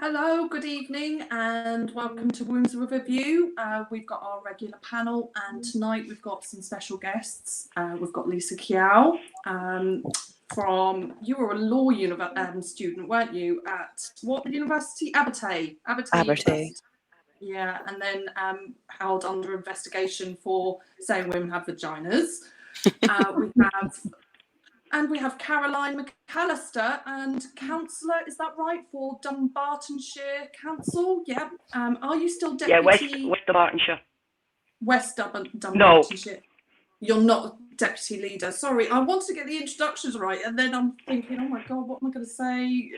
Hello, good evening, and welcome to Wombs Review. We've got our regular panel, and tonight we've got some special guests. We've got Lisa Kiao from, you were a law student, weren't you, at what university? Abertay University. Yeah, and then held under investigation for saying women have vaginas. We have Caroline McAllister and councillor, is that right, for Dunbartonshire Council? Yeah. Are you still deputy? Yeah, West Dunbartonshire. West Dunbartonshire. No. You're not deputy leader. Sorry, I wanted to get the introductions right, and then I'm thinking, oh my God, what am I going to say?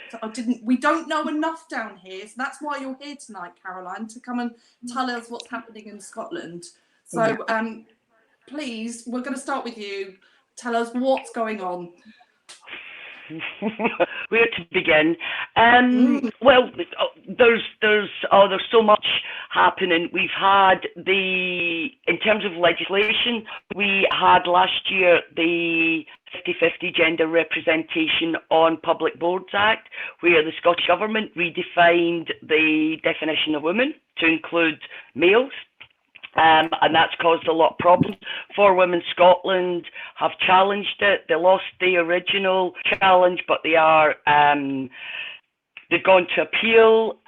We don't know enough down here, so that's why you're here tonight, Caroline, to come and tell us what's happening in Scotland. So, please, we're going to start with you. Tell us what's going on. Where to begin? Well, there's so much happening. We've had in terms of legislation, we had last year the 50-50 Gender Representation on Public Boards Act, where the Scottish Government redefined the definition of women to include males. And that's caused a lot of problems for women. Scotland have challenged it. They lost the original challenge, but they've gone to appeal.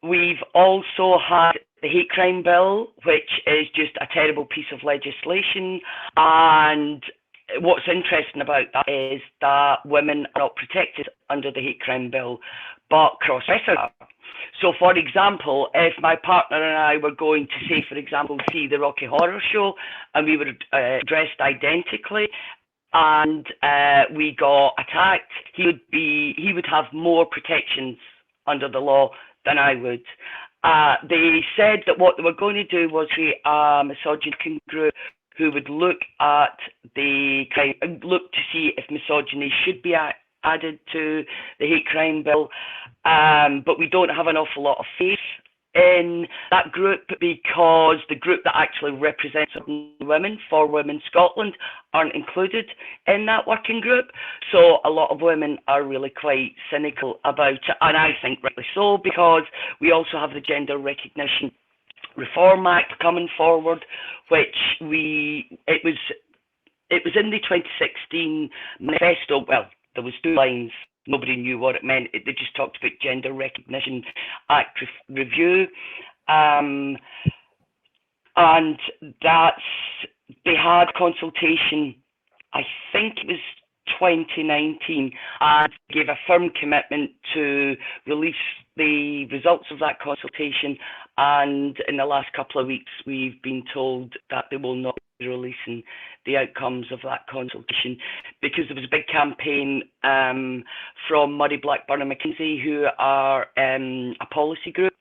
We've also had the hate crime bill, which is just a terrible piece of legislation. And what's interesting about that is that women are not protected under the hate crime bill, but cross-dressers are. So, for example, if my partner and I were going to, say, for example, see the Rocky Horror Show, and we were dressed identically, and we got attacked, he would have more protections under the law than I would. They said that what they were going to do was create a misogyny group who would look at look to see if misogyny should be added to the hate crime bill, but we don't have an awful lot of faith in that group, because the group that actually represents women for Women Scotland aren't included in that working group. So a lot of women are really quite cynical about it, and I think rightly so, because we also have the Gender Recognition Reform Act coming forward, which it was in the 2016 manifesto. Well, there was 2 lines. Nobody knew what it meant. They just talked about Gender Recognition Act review. And they had consultation, I think it was 2019, and gave a firm commitment to release the results of that consultation. And in the last couple of weeks, we've been told that they will not be releasing the outcomes of that consultation, because there was a big campaign from Murray, Blackburn and McKinsey, who are a policy group,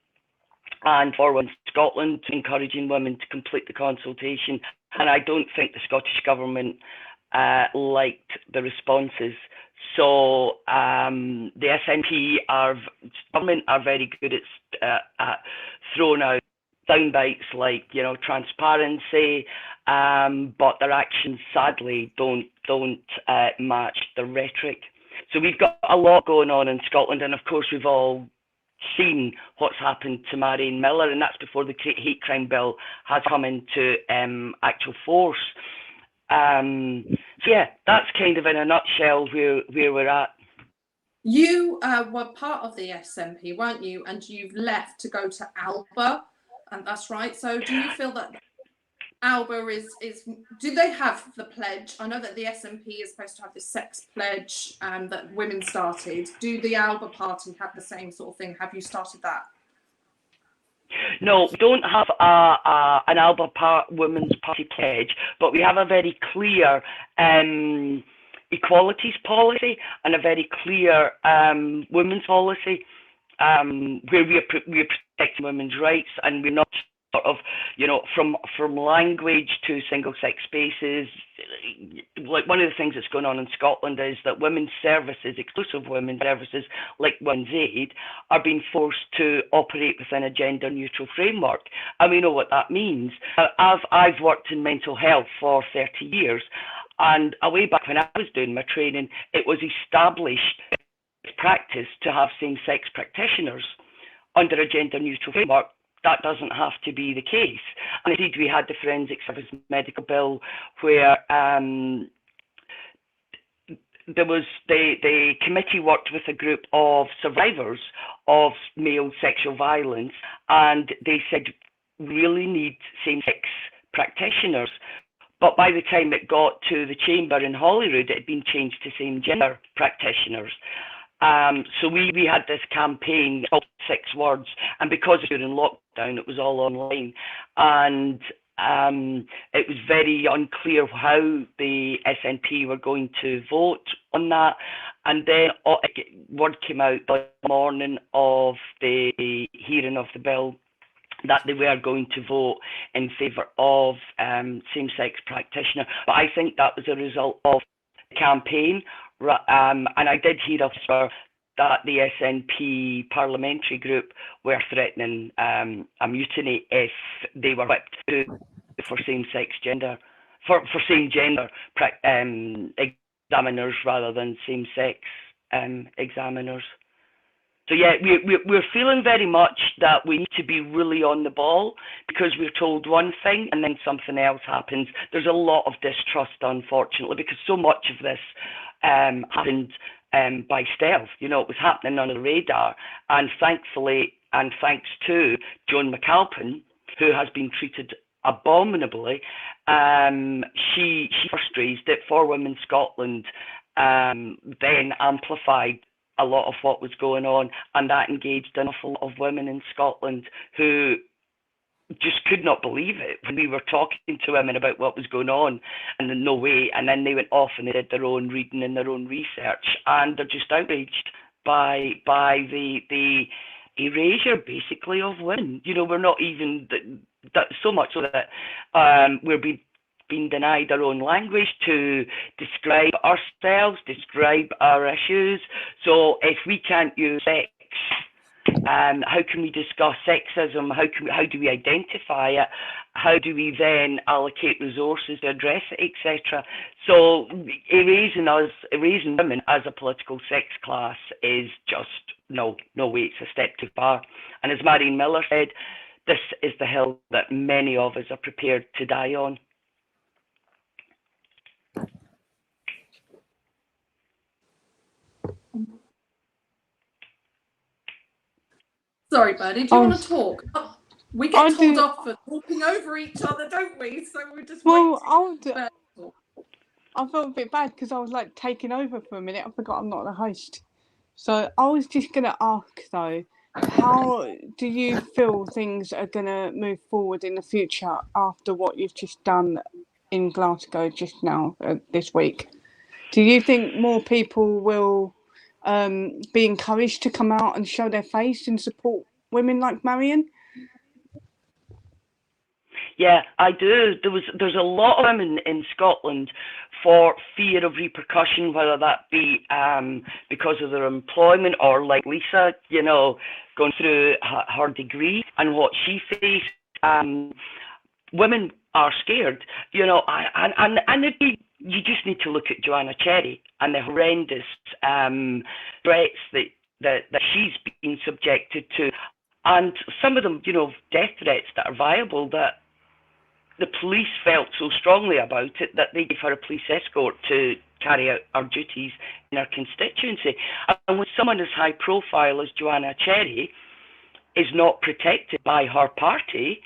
and for Women Scotland, encouraging women to complete the consultation. And I don't think the Scottish Government liked the responses. So the SNP government are very good at throwing out sound bites like, transparency, but their actions sadly don't match the rhetoric. So we've got a lot going on in Scotland, and of course we've all seen what's happened to Marion Miller, and that's before the hate crime bill has come into actual force. So yeah, that's kind of in a nutshell where we're at. You were part of the SNP, weren't you? And you've left to go to Alba, and that's right. So do you feel that Alba is do they have the pledge? I know that the SNP is supposed to have this sex pledge that women started. Do the Alba party have the same sort of thing? Have you started that? No, we don't have an Alba Women's Party pledge, but we have a very clear equalities policy and a very clear women's policy where we are protecting women's rights, and we're not sort of, from language to single-sex spaces. Like, one of the things that's going on in Scotland is that women's services, exclusive women's services like Women's Aid, are being forced to operate within a gender-neutral framework. And we know what that means. I've worked in mental health for 30 years, and way back when I was doing my training, it was established practice to have same-sex practitioners under a gender-neutral framework. That doesn't have to be the case. And indeed, we had the Forensic Service Medical Bill where there was the committee worked with a group of survivors of male sexual violence, and they said we really need same-sex practitioners. But by the time it got to the chamber in Holyrood, it had been changed to same-gender practitioners. So we had this campaign called 6 Words, and because we were in lockdown, it was all online, and it was very unclear how the SNP were going to vote on that. And then word came out the morning of the hearing of the bill that they were going to vote in favour of same-sex practitioner. But I think that was a result of the campaign. And I did hear of that the SNP parliamentary group were threatening a mutiny if they were whipped for same-sex gender, for same-gender examiners rather than same-sex examiners. So yeah, we're feeling very much that we need to be really on the ball, because we're told one thing and then something else happens. There's a lot of distrust, unfortunately, because so much of this happened by stealth. You know, it was happening under the radar, and thankfully, and thanks to Joan McAlpin, who has been treated abominably, she first raised it for Women Scotland, then amplified a lot of what was going on, and that engaged an awful lot of women in Scotland who just could not believe it when we were talking to women about what was going on, and no way. And then they went off and they did their own reading and their own research, and they're just outraged by the erasure, basically, of women. You know, we're not even that so much so that we're being denied our own language to describe ourselves, describe our issues. So if we can't use sex, how can we discuss sexism? How do we identify it? How do we then allocate resources to address it, etc.? So erasing women as a political sex class is just no way. It's a step too far. And as Marion Miller said, this is the hill that many of us are prepared to die on. Sorry, Birdy, do you want to talk? We get told off for talking over each other, don't we? So we're just waiting. I felt a bit bad because I was like taking over for a minute. I forgot I'm not the host. So I was just going to ask though, how do you feel things are going to move forward in the future after what you've just done in Glasgow just now this week? Do you think more people will be encouraged to come out and show their face and support women like Marion? Yeah, I do. There's a lot of women in Scotland for fear of repercussion, whether that be because of their employment or, like Lisa, you know, going through her degree and what she faced. Women are scared, you know, and you just need to look at Joanna Cherry and the horrendous threats that she's been subjected to, and some of them, you know, death threats that are viable, that the police felt so strongly about it that they gave her a police escort to carry out her duties in her constituency. And when someone as high profile as Joanna Cherry is not protected by her party,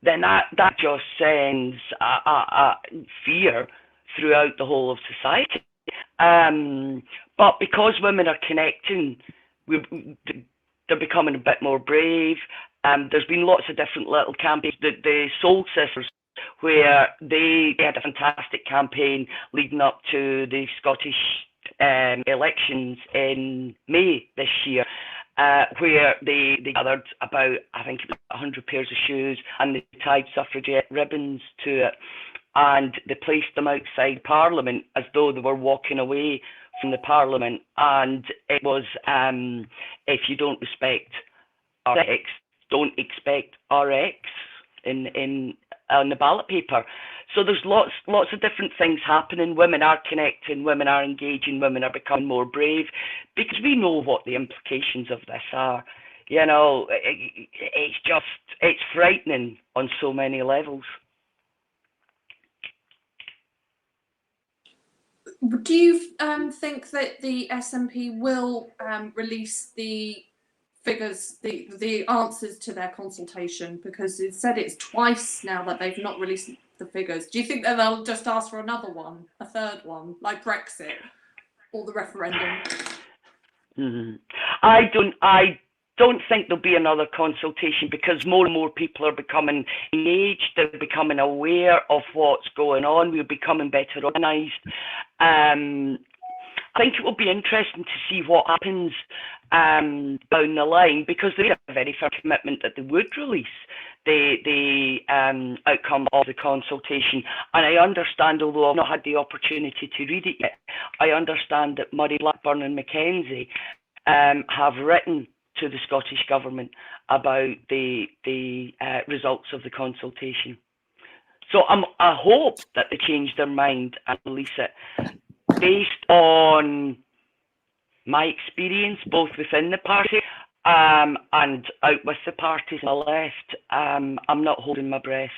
then that just sends a fear throughout the whole of society. But because women are connecting, they're becoming a bit more brave. There's been lots of different little campaigns. The Soul Sisters, where they had a fantastic campaign leading up to the Scottish elections in May this year, where they gathered about, I think, 100 pairs of shoes, and they tied suffragette ribbons to it, and they placed them outside Parliament as though they were walking away from the Parliament. And it was, if you don't respect RX, don't expect RX on the ballot paper. So there's lots of different things happening. Women are connecting, women are engaging, women are becoming more brave, because we know what the implications of this are. You know, it's frightening on so many levels. Do you think that the SNP will release the figures, the answers to their consultation? Because it said it's twice now that they've not released the figures. Do you think that they'll just ask for another one, a third one, like Brexit or the referendum? Mm-hmm. I don't think there'll be another consultation, because more and more people are becoming engaged, they're becoming aware of what's going on, we're becoming better organised. I think it will be interesting to see what happens down the line, because there is a very firm commitment that they would release the outcome of the consultation. And I understand, although I've not had the opportunity to read it yet, I understand that Murray, Blackburn and Mackenzie have written to the Scottish Government about the results of the consultation. So I hope that they change their mind and release it. Based on my experience, both within the party and out with the parties on the left, I'm not holding my breath.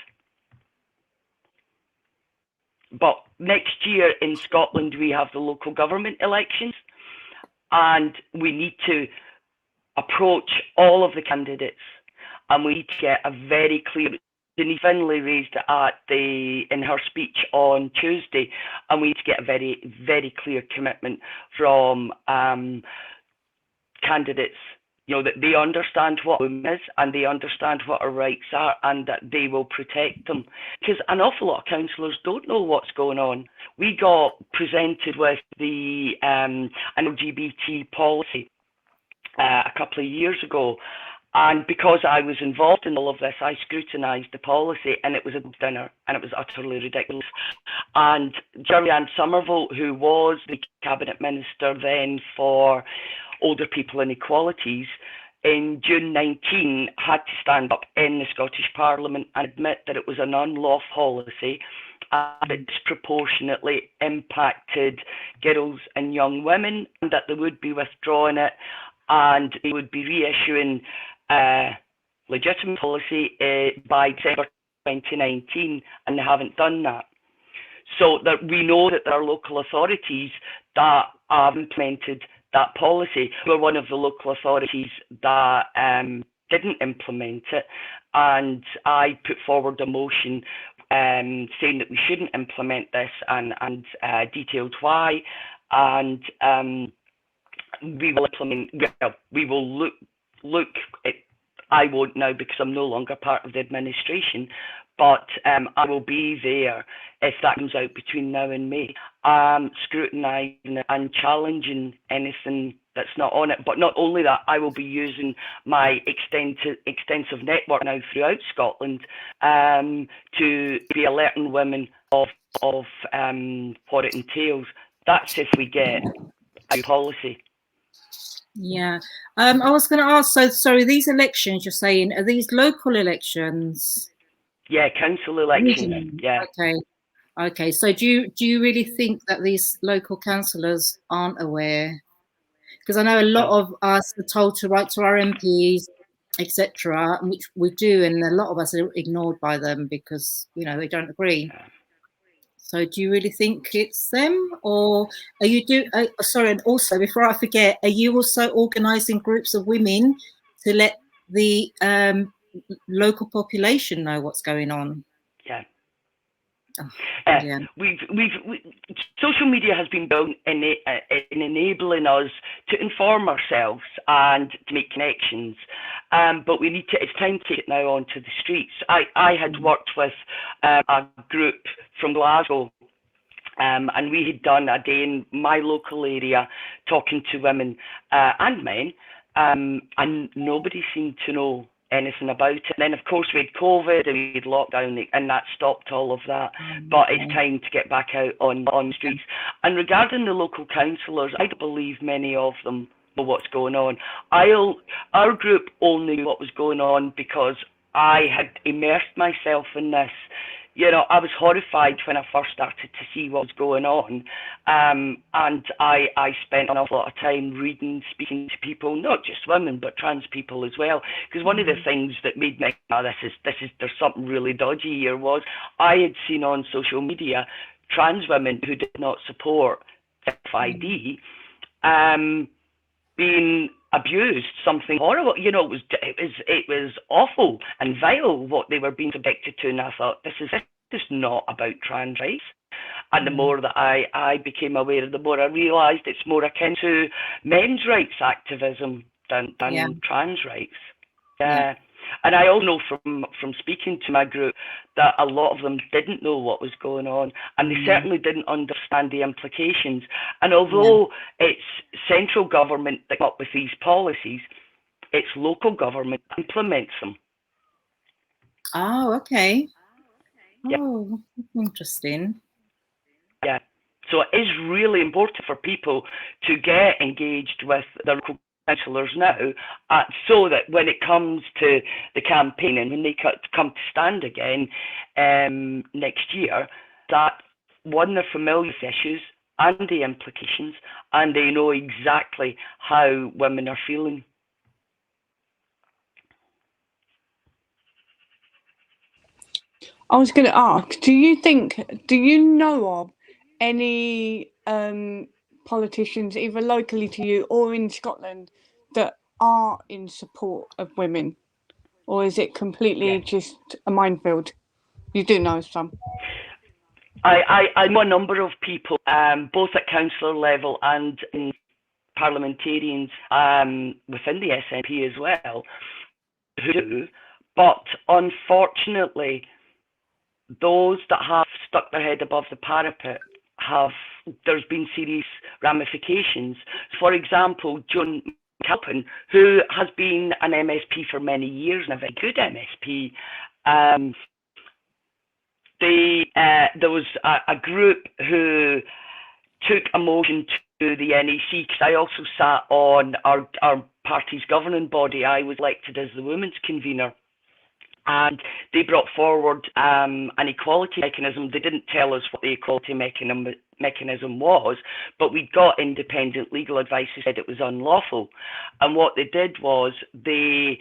But next year in Scotland, we have the local government elections, and we need to approach all of the candidates, and we need to get a very clear. Denise Finlay raised it in her speech on Tuesday, and we need to get a very, very clear commitment from candidates, you know, that they understand what women is and they understand what our rights are, and that they will protect them. Because an awful lot of councillors don't know what's going on. We got presented with the an LGBT policy a couple of years ago, and because I was involved in all of this, I scrutinised the policy, and it was a dinner, and it was utterly ridiculous. And Gillian Somerville, who was the Cabinet Minister then for Older People and Equalities, in June 19 had to stand up in the Scottish Parliament and admit that it was an unlawful policy, and it disproportionately impacted girls and young women, and that they would be withdrawing it, and they would be reissuing legitimate policy by December 2019, and they haven't done that. So that we know that there are local authorities that have implemented that policy. We're one of the local authorities that didn't implement it, and I put forward a motion saying that we shouldn't implement this, and detailed why, and we will implement. Well, we will look at. I won't now, because I'm no longer part of the administration, but I will be there if that comes out between now and May, scrutinising it and challenging anything that's not on it. But not only that, I will be using my extensive network now throughout Scotland to be alerting women of what it entails. That's if we get a policy. Yeah, I was going to ask, so sorry, these elections you're saying, are these local elections? Yeah, council elections. Yeah. Okay. So do you really think that these local councillors aren't aware? Because I know a lot of us are told to write to our MPs, etc., which we do, and a lot of us are ignored by them because, you know, they don't agree. So do you really think it's them, or are you sorry, and also before I forget, are you also organising groups of women to let the local population know what's going on? Yeah. Oh, we've social media has been built in enabling us to inform ourselves and to make connections, but we need to. It's time to take it now onto the streets. I had worked with a group from Glasgow, and we had done a day in my local area talking to women and men, and nobody seemed to know anything about it. And then, of course, we had COVID and we had lockdown, and that stopped all of that. But it's time to get back out on the streets. And regarding the local councillors, I don't believe many of them know what's going on. Our group only knew what was going on because I had immersed myself in this you know, I was horrified when I first started to see what was going on. And I spent an awful lot of time reading, speaking to people, not just women, but trans people as well. Because one of the things that made me, oh, there's something really dodgy here, was I had seen on social media trans women who did not support FID being abused, something horrible. You know, it was awful and vile what they were being subjected to, and I thought, this is not about trans rights. And the more that I became aware, the more I realised it's more akin to men's rights activism than trans rights. Yeah. And I also know from speaking to my group that a lot of them didn't know what was going on, and they certainly didn't understand the implications. And although it's central government that come up with these policies, it's local government that implements them. Oh, okay. Yeah. Oh, interesting. Yeah. So it is really important for people to get engaged with their local councillors now, so that when it comes to the campaign and when they come to stand again next year, that one, they're familiar with issues and the implications, and they know exactly how women are feeling. I was going to ask, do you know of any politicians, either locally to you or in Scotland, that are in support of women? Or is it completely just a minefield? You do know some. I know a number of people, both at councillor level and in parliamentarians within the SNP as well, who do, but unfortunately, those that have stuck their head above the parapet there's been serious ramifications. For example, Joan McAlpin, who has been an MSP for many years and a very good MSP, there was a group who took a motion to the NEC, because I also sat on our party's governing body. I was elected as the women's convener. And they brought forward an equality mechanism. They didn't tell us what the equality mechanism was, but we got independent legal advice who said it was unlawful. And what they did was they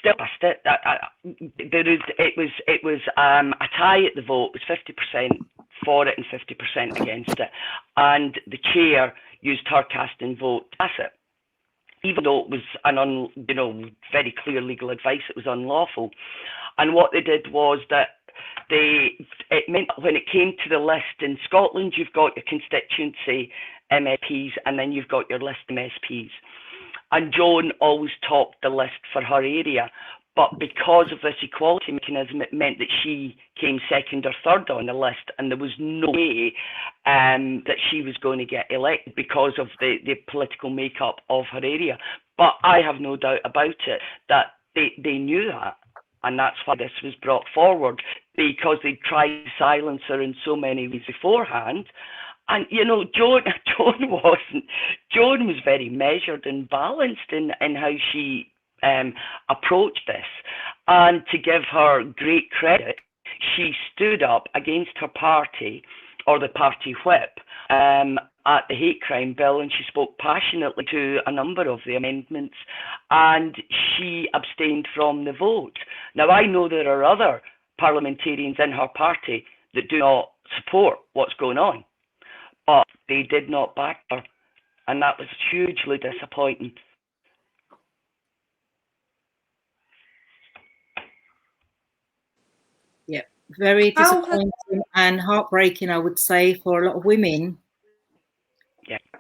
still passed it. It was a tie at the vote. It was 50% for it and 50% against it. And the chair used her casting vote to pass it, even though it was very clear legal advice, it was unlawful. And what they did was that it meant when it came to the list in Scotland, you've got your constituency MSPs and then you've got your list MSPs. And Joan always topped the list for her area. But because of this equality mechanism, it meant that she came second or third on the list, and there was no way that she was going to get elected because of the political makeup of her area. But I have no doubt about it that they knew that, and that's why this was brought forward, because they tried to silence her in so many ways beforehand. And Joan was very measured and balanced in how she approached this. And to give her great credit, she stood up against her party, or the party whip, at the hate crime bill, and she spoke passionately to a number of the amendments, and she abstained from the vote. Now, I know there are other parliamentarians in her party that do not support what's going on, but they did not back her, and that was hugely disappointing. Yeah, very disappointing and heartbreaking, I would say, for a lot of women.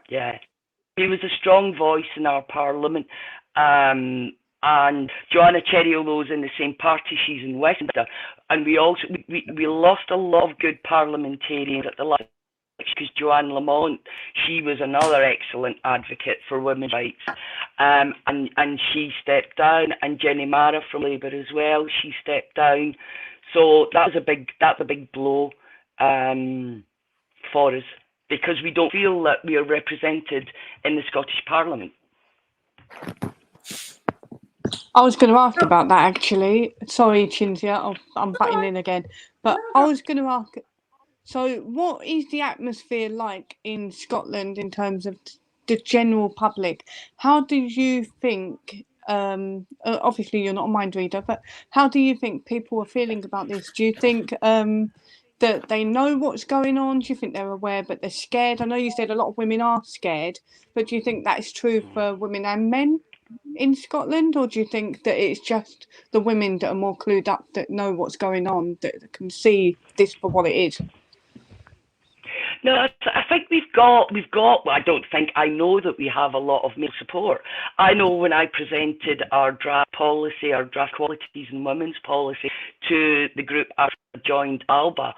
Yeah. He was a strong voice in our parliament. And Joanna Cherry-O'Lowe's in the same party. She's in Westminster. And we lost a lot of good parliamentarians at the last, because Joanne Lamont, she was another excellent advocate for women's rights, and she stepped down, and Jenny Mara from Labour as well, she stepped down. So that's a big blow for us, because we don't feel that we are represented in the Scottish Parliament. I was going to ask about that actually. Sorry, Chinzia, I'm butting in again. But I was going to ask, so what is the atmosphere like in Scotland in terms of the general public? How do you think, obviously you're not a mind reader, but how do you think people are feeling about this? Do you think that they know what's going on? Do you think they're aware but they're scared? I know you said a lot of women are scared, but do you think that is true for women and men in Scotland, or do you think that it's just the women that are more clued up, that know what's going on, that can see this for what it is? No, I think we've got. Well, I don't think. I know that we have a lot of male support. I know when I presented our draft policy, our draft qualities and women's policy to the group after I joined ALBA,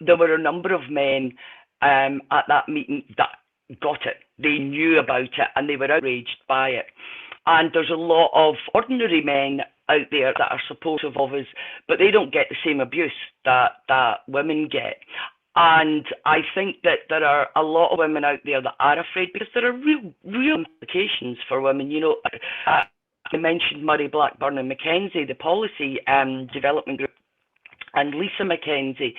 there were a number of men at that meeting that got it. They knew about it and they were outraged by it. And there's a lot of ordinary men out there that are supportive of us, but they don't get the same abuse that women get. And I think that there are a lot of women out there that are afraid, because there are real implications for women. You know, I mentioned Murray, Blackburn and Mackenzie, the policy development group, and Lisa Mackenzie.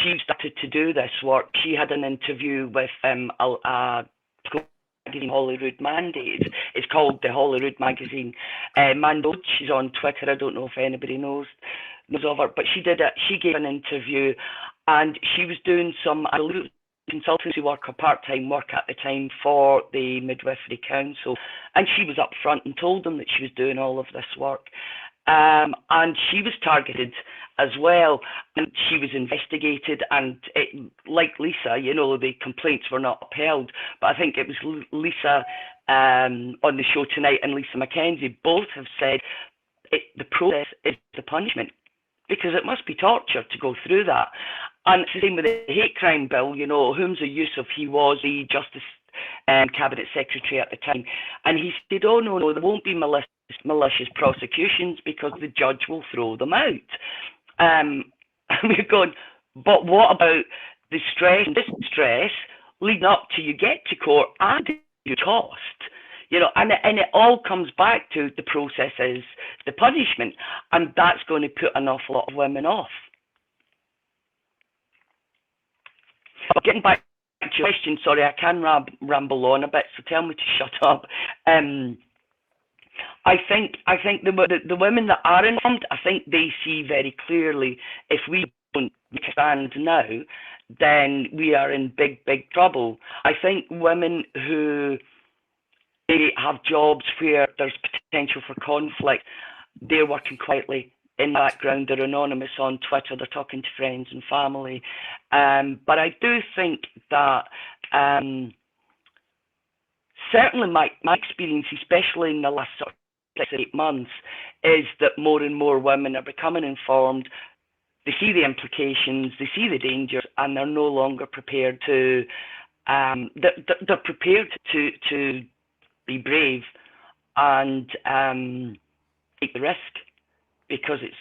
She started to do this work. She had an interview with a magazine, Holyrood Mandate. It's called the Holyrood magazine. Mando, she's on Twitter. I don't know if anybody knows of her, but she did it. She gave an interview, and she was doing some consultancy work or part-time work at the time for the Midwifery Council, and she was up front and told them that she was doing all of this work. And she was targeted as well, and she was investigated, and like Lisa, you know, the complaints were not upheld, but I think it was Lisa on the show tonight and Lisa Mackenzie both have said the process is the punishment, because it must be torture to go through that. And it's the same with the hate crime bill. You know, Humza Yusuf, he was the Justice Cabinet Secretary at the time, and he said, oh no, there won't be malicious prosecutions because the judge will throw them out. And we're going, but what about the stress and distress leading up to you get to court and your cost? You know, and it all comes back to the process is the punishment, and that's going to put an awful lot of women off. But getting back to your question, sorry, I can ramble on a bit, so tell me to shut up. I think the women that are informed, I think they see very clearly, if we don't make a stand now, then we are in big trouble. I think women who they have jobs where there's potential for conflict, they're working quietly in the background, they're anonymous on Twitter, they're talking to friends and family. But I do think that certainly my experience, especially in the last sort of 6 or 8 months, is that more and more women are becoming informed. They see the implications, they see the dangers, and they're no longer prepared to, they're prepared to be brave and take the risk, because it's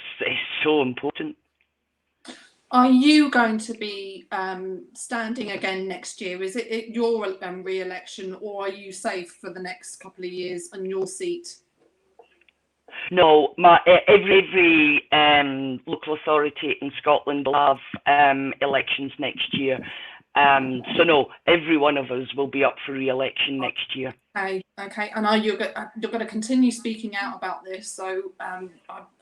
so important. Are you going to be standing again next year? Is it your re-election, or are you safe for the next couple of years on your seat? No, every local authority in Scotland will have elections next year. So no, every one of us will be up for re-election next year. Okay. And you're going to continue speaking out about this. So I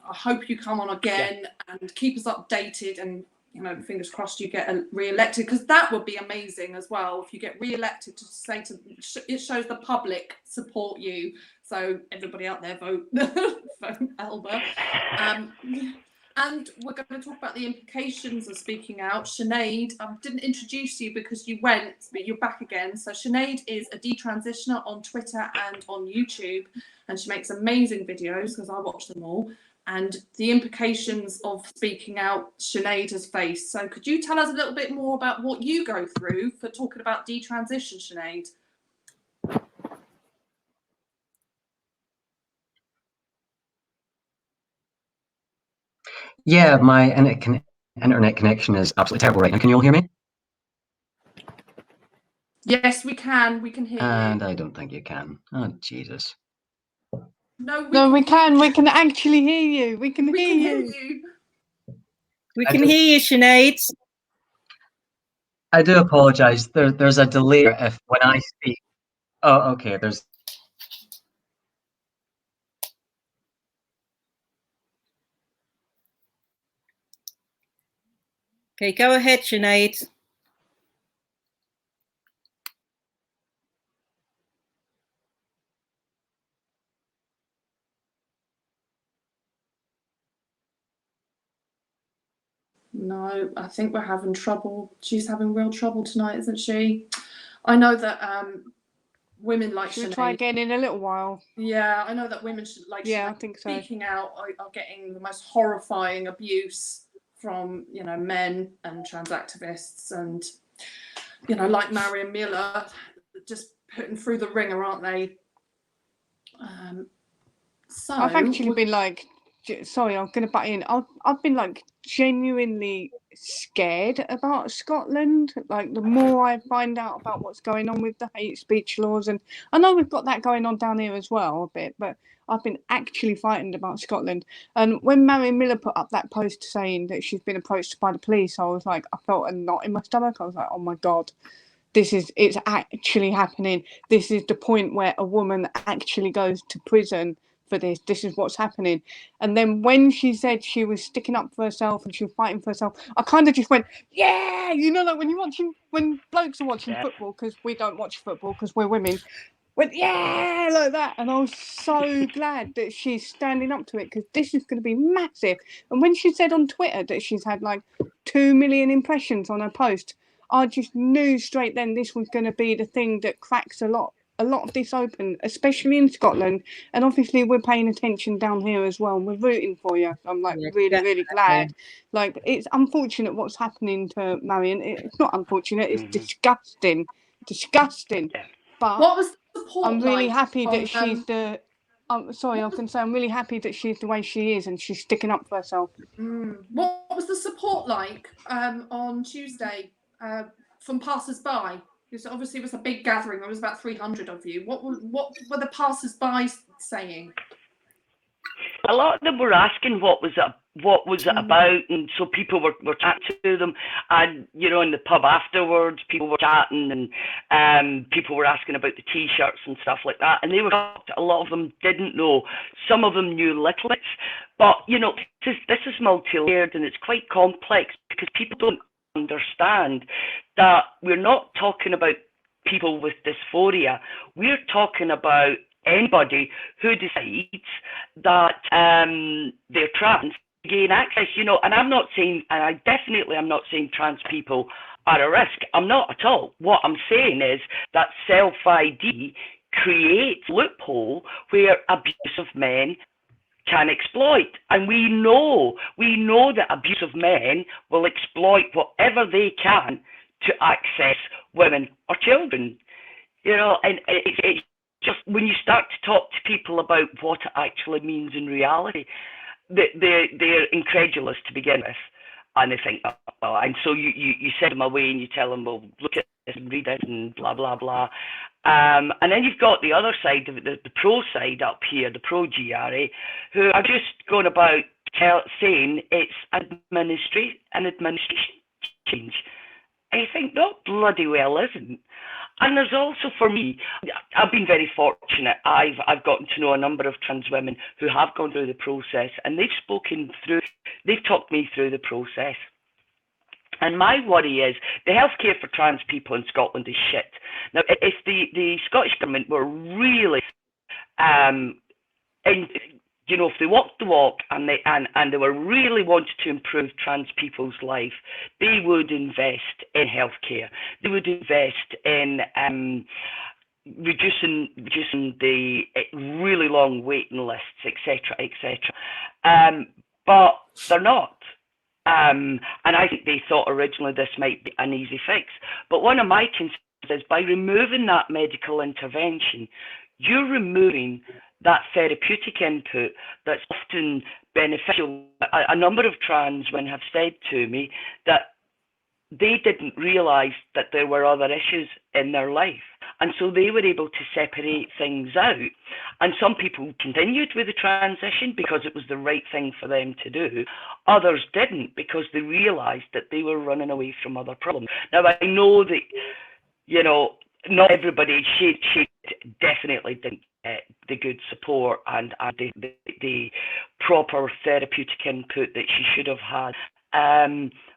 hope you come on again and keep us updated. And you know, fingers crossed you get re-elected, because that would be amazing as well. If you get re-elected, to say it shows the public support you. So everybody out there, vote Alba. And we're going to talk about the implications of speaking out. Sinead, I didn't introduce you because you went, but you're back again. So Sinead is a detransitioner on Twitter and on YouTube, and she makes amazing videos, because I watch them all. And the implications of speaking out, Sinead has faced. So could you tell us a little bit more about what you go through for talking about detransition, Sinead? Yeah, my internet connection is absolutely terrible right now. Can you all hear me? Yes, we can. We can hear you. And I don't think you can. Oh, Jesus. No, we can. We can actually hear you. We can hear you. We can hear you, Sinead. I do apologise. There's a delay if when I speak. Oh, okay. There's. Okay, go ahead, Sinead. No, I think we're having trouble. She's having real trouble tonight, isn't she? I know that women like Should we Sinead. try again in a little while? Yeah, I know that women like Yeah, Sinead, I think so. speaking out are getting the most horrifying abuse from men and trans activists, and like Marion Miller, just putting through the ringer, aren't they? So I've actually been like, sorry, I'm going to butt in. I've been like genuinely scared about Scotland. Like the more I find out about what's going on with the hate speech laws, and I know we've got that going on down here as well a bit, but I've been actually frightened about Scotland. And when Marion Miller put up that post saying that she's been approached by the police, I was like, I felt a knot in my stomach. I was like, oh my God. It's actually happening. This is the point where a woman actually goes to prison for this. This is what's happening. And then when she said she was sticking up for herself and she was fighting for herself, I kind of just went, yeah, like when blokes are watching football, because we don't watch football because we're women, went, yeah, like that. And I was so glad that she's standing up to it, because this is going to be massive. And when she said on Twitter that she's had like 2 million impressions on her post, I just knew straight then this was going to be the thing that cracks a lot of this open, especially in Scotland. And obviously we're paying attention down here as well, and we're rooting for you. I'm like really glad. Like, it's unfortunate what's happening to Marion. It's not unfortunate, it's disgusting. But what was the support I'm really like happy from, that she's the sorry, I can say I'm really happy that she's the way she is and she's sticking up for herself. what was the support like on Tuesday from passers-by? Because obviously it was a big gathering. There was about 300 of you. What were the passers-by saying? A lot of them were asking what was it about, and so people were chatting to them, and in the pub afterwards, people were chatting, and people were asking about the t-shirts and stuff like that, and they were shocked. A lot of them didn't know. Some of them knew little bits, but this is multi-layered and it's quite complex, because people don't understand that we're not talking about people with dysphoria. We're talking about anybody who decides that they're trans to gain access, and I'm not saying, and I definitely am not saying trans people are a risk. I'm not at all. What I'm saying is that self-ID creates a loophole where abusive men can exploit. And we know that abusive men will exploit whatever they can to access women or children. And it's just when you start to talk to people about what it actually means in reality, they're incredulous to begin with, and they think, oh, and so you send them away and you tell them, well, look at this and read it and blah blah blah, and then you've got the other side of it, the pro side up here, the pro GRA, who are just going about saying it's an administration change. I think, no, bloody well isn't. And there's also, for me, I've been very fortunate. I've gotten to know a number of trans women who have gone through the process, and they've talked me through the process. And my worry is the healthcare for trans people in Scotland is shit. Now, if the Scottish Government were really if they walked the walk and they were really wanted to improve trans people's life, they would invest in healthcare. They would invest in reducing the really long waiting lists, etc. But they're not. And I think they thought originally this might be an easy fix. But one of my concerns is, by removing that medical intervention, you're removing that therapeutic input that's often beneficial. A number of trans women have said to me that they didn't realise that there were other issues in their life. And so they were able to separate things out. And some people continued with the transition because it was the right thing for them to do. Others didn't because they realised that they were running away from other problems. Now, I know that, you know, not everybody, she definitely didn't get the good support and the proper therapeutic input that she should have had.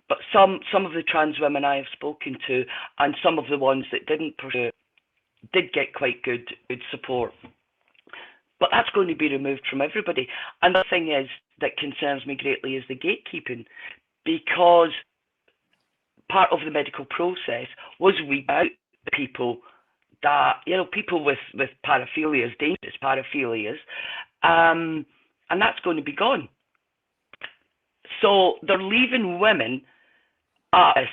But some of the trans women I have spoken to, and some of the ones that didn't pursue it, did get quite good support. But that's going to be removed from everybody. And the thing is that concerns me greatly is the gatekeeping, because part of the medical process was weed out the people that, you know, people with paraphilias, dangerous paraphilias, and that's going to be gone. So they're leaving women at risk.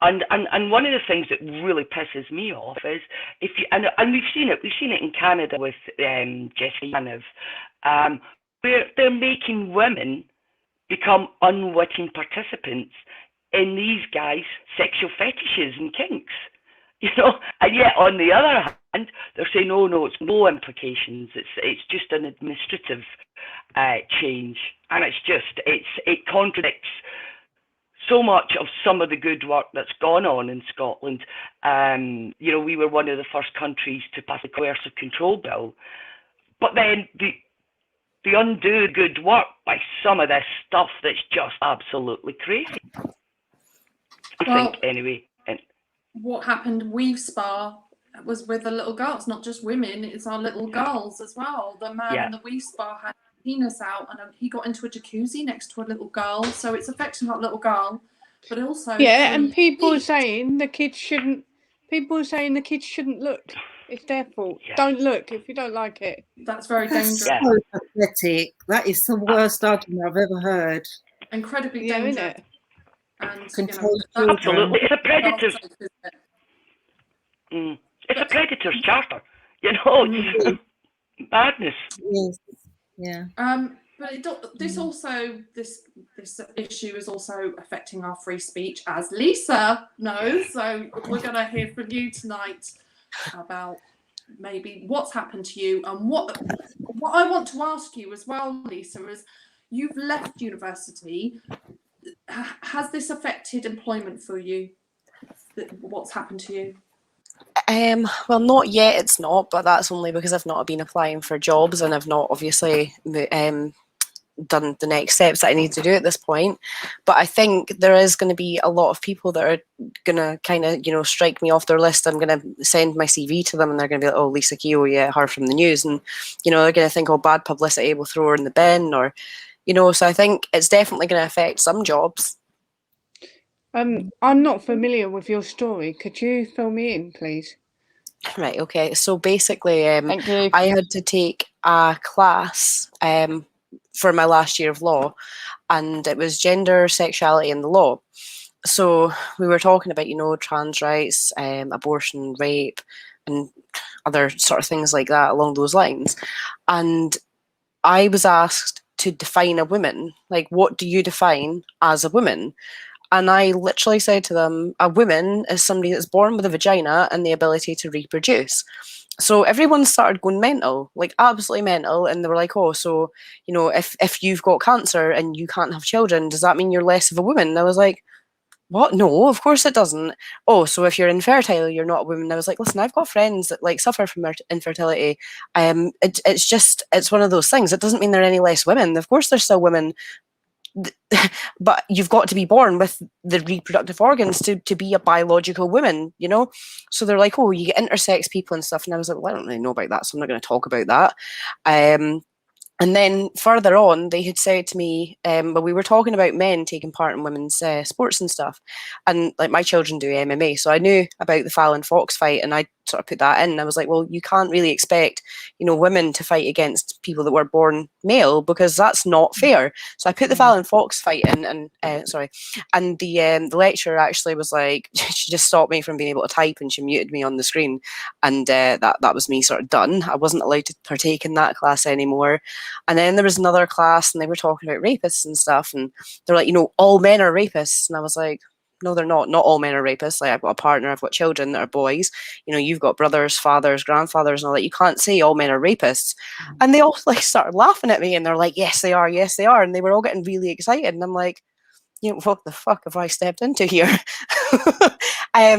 And one of the things that really pisses me off is if you and we've seen it in Canada with Jessica Yaniv, where they're making women become unwitting participants in these guys' sexual fetishes and kinks, you know. And yet on the other hand, they're saying, oh no, it's no implications. It's just an administrative change, and it contradicts so much of some of the good work that's gone on in Scotland. You know, we were one of the first countries to pass the coercive control bill, but then the undo good work by some of this stuff that's just absolutely crazy. I think anyway. What happened with Spa was with the little girls, not just women, it's our little girls as well. The man in the wee Spa had penis out and he got into a jacuzzi next to a little girl, so it's affecting that little girl. But also and people are saying the kids shouldn't look. It's their fault. Don't look if you don't like it. That's very dangerous. So pathetic. That is the worst argument I've ever heard. Incredibly dangerous. Isn't it? And absolutely, it's a predator's. It's a predator's charter. You know, it's madness. Yes. Yeah. But this issue is also affecting our free speech, as Lisa knows. So we're going to hear from you tonight about maybe what's happened to you, and what I want to ask you as well, Lisa, is you've left university. Has this affected employment for you? What's happened to you? Well, not yet, it's not, but that's only because I've not been applying for jobs and I've not obviously done the next steps that I need to do at this point. But I think there is going to be a lot of people that are going to kind of, you know, strike me off their list. I'm going to send my CV to them and they're going to be like, oh, Lisa Keogh, yeah, her from the news. And, you know, they're going to think, oh, bad publicity, we'll throw her in the bin, or, you know, so I think it's definitely going to affect some jobs. I'm not familiar with your story. Could you fill me in, please? Right, okay. So basically, Thank you. I had to take a class for my last year of law, and it was gender, sexuality and the law. So we were talking about, you know, trans rights, abortion, rape, and other sort of things like that along those lines. And I was asked to define a woman. Like, what do you define as a woman? And I literally said to them, a woman is somebody that's born with a vagina and the ability to reproduce. So everyone started going mental, like absolutely mental. And they were like, oh, so, you know, if you've got cancer and you can't have children, does that mean you're less of a woman? And I was like, what? No, of course it doesn't. Oh, so if you're infertile, you're not a woman. And I was like, listen, I've got friends that like suffer from infertility. It's one of those things. It doesn't mean they're any less women. Of course, they're still women. But you've got to be born with the reproductive organs to be a biological woman, you know? So they're like, oh, you get intersex people and stuff. And I was like, well, I don't really know about that, so I'm not going to talk about that. And then further on, they had said to me, but we were talking about men taking part in women's sports and stuff. And like my children do MMA, so I knew about the Fallon Fox fight, and I sort of put that in. I was like, well, you can't really expect, you know, women to fight against people that were born male, because that's not fair. So I put the Fallon Fox fight in, and the lecturer actually was like, she just stopped me from being able to type, and she muted me on the screen, and that was me sort of done. I wasn't allowed to partake in that class anymore. And then there was another class and they were talking about rapists and stuff, and they're like, you know, all men are rapists. And I was like, No, they're not. Not all men are rapists. Like, I've got a partner, I've got children that are boys. You know, you've got brothers, fathers, grandfathers, and all that. You can't say all men are rapists. And they all like started laughing at me, and they're like, yes, they are, yes, they are. And they were all getting really excited. And I'm like, you know, what the fuck have I stepped into here?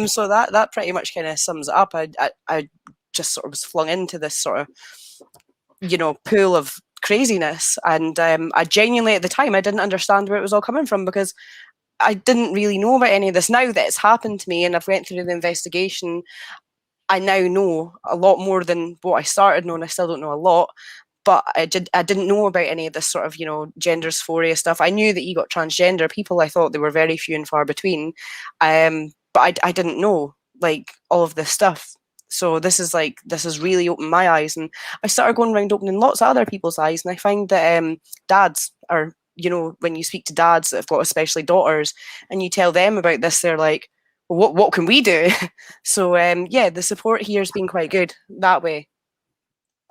So that pretty much kind of sums it up. I just sort of was flung into this sort of, you know, pool of craziness. And I genuinely, at the time, I didn't understand where it was all coming from, because I didn't really know about any of this. Now that it's happened to me and I've went through the investigation, I now know a lot more than what I started knowing. I still don't know a lot, but I didn't know about any of this sort of, you know, gender dysphoria stuff. I knew that you got transgender people. I thought they were very few and far between, but I didn't know like all of this stuff. So this has really opened my eyes, and I started going around opening lots of other people's eyes. And I find that dads are, you know, when you speak to dads that have got especially daughters, and you tell them about this, they're like, well, what can we do? So yeah, the support here has been quite good that way.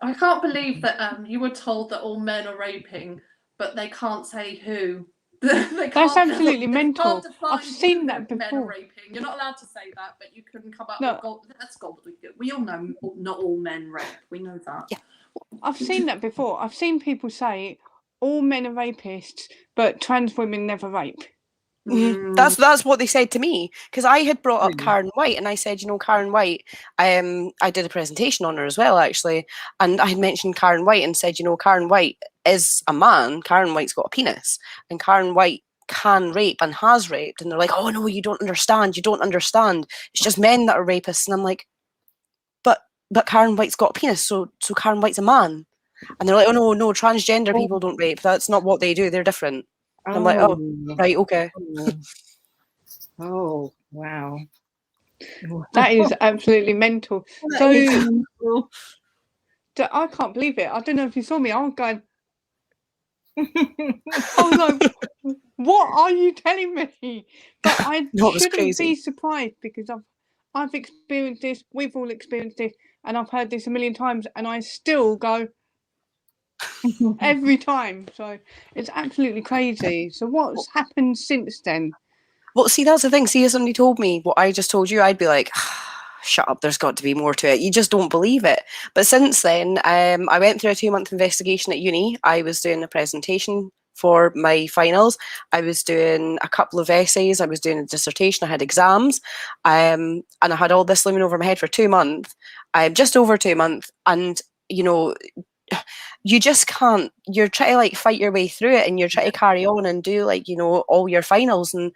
I can't believe that you were told that all men are raping, but they can't say who. That's absolutely mental. I've seen that Men are before. raping. You're not allowed to say that, but you can come up No. with that's gobbledygook. We all know not all men rape. We know that. Yeah. I've seen that before. I've seen people say all men are rapists, but trans women never rape. That's what they said to me, because I had brought up Really? Karen White, and I said, you know, Karen White, I did a presentation on her as well, actually, and I had mentioned Karen White and said, you know, Karen White is a man. Karen White's got a penis, and Karen White can rape and has raped. And they're like, oh no, you don't understand. It's just men that are rapists. And I'm like, but Karen White's got a penis, so Karen White's a man. And they're like, oh no, transgender people don't rape. That's not what they do. They're different. And I'm like, oh, right, okay. Oh, wow. That is absolutely mental. That is mental. I can't believe it. I don't know if you saw me. I was going, I was like, what are you telling me? But I No, it was shouldn't crazy. be surprised, because I've experienced this, we've all experienced this, and I've heard this a million times, and I still go every time. So it's absolutely crazy. So what's happened since then? Well, see, that's the thing. See, if somebody told me what I just told you, I'd be like, shut up, there's got to be more to it. You just don't believe it. But since then, I went through a 2-month investigation at uni. I was doing a presentation for my finals. I was doing a couple of essays. I was doing a dissertation. I had exams. And I had all this looming over my head for 2 months, just over 2 months. And, you know, you just can't, you're trying to like fight your way through it, and you're trying to carry on and do like, you know, all your finals. And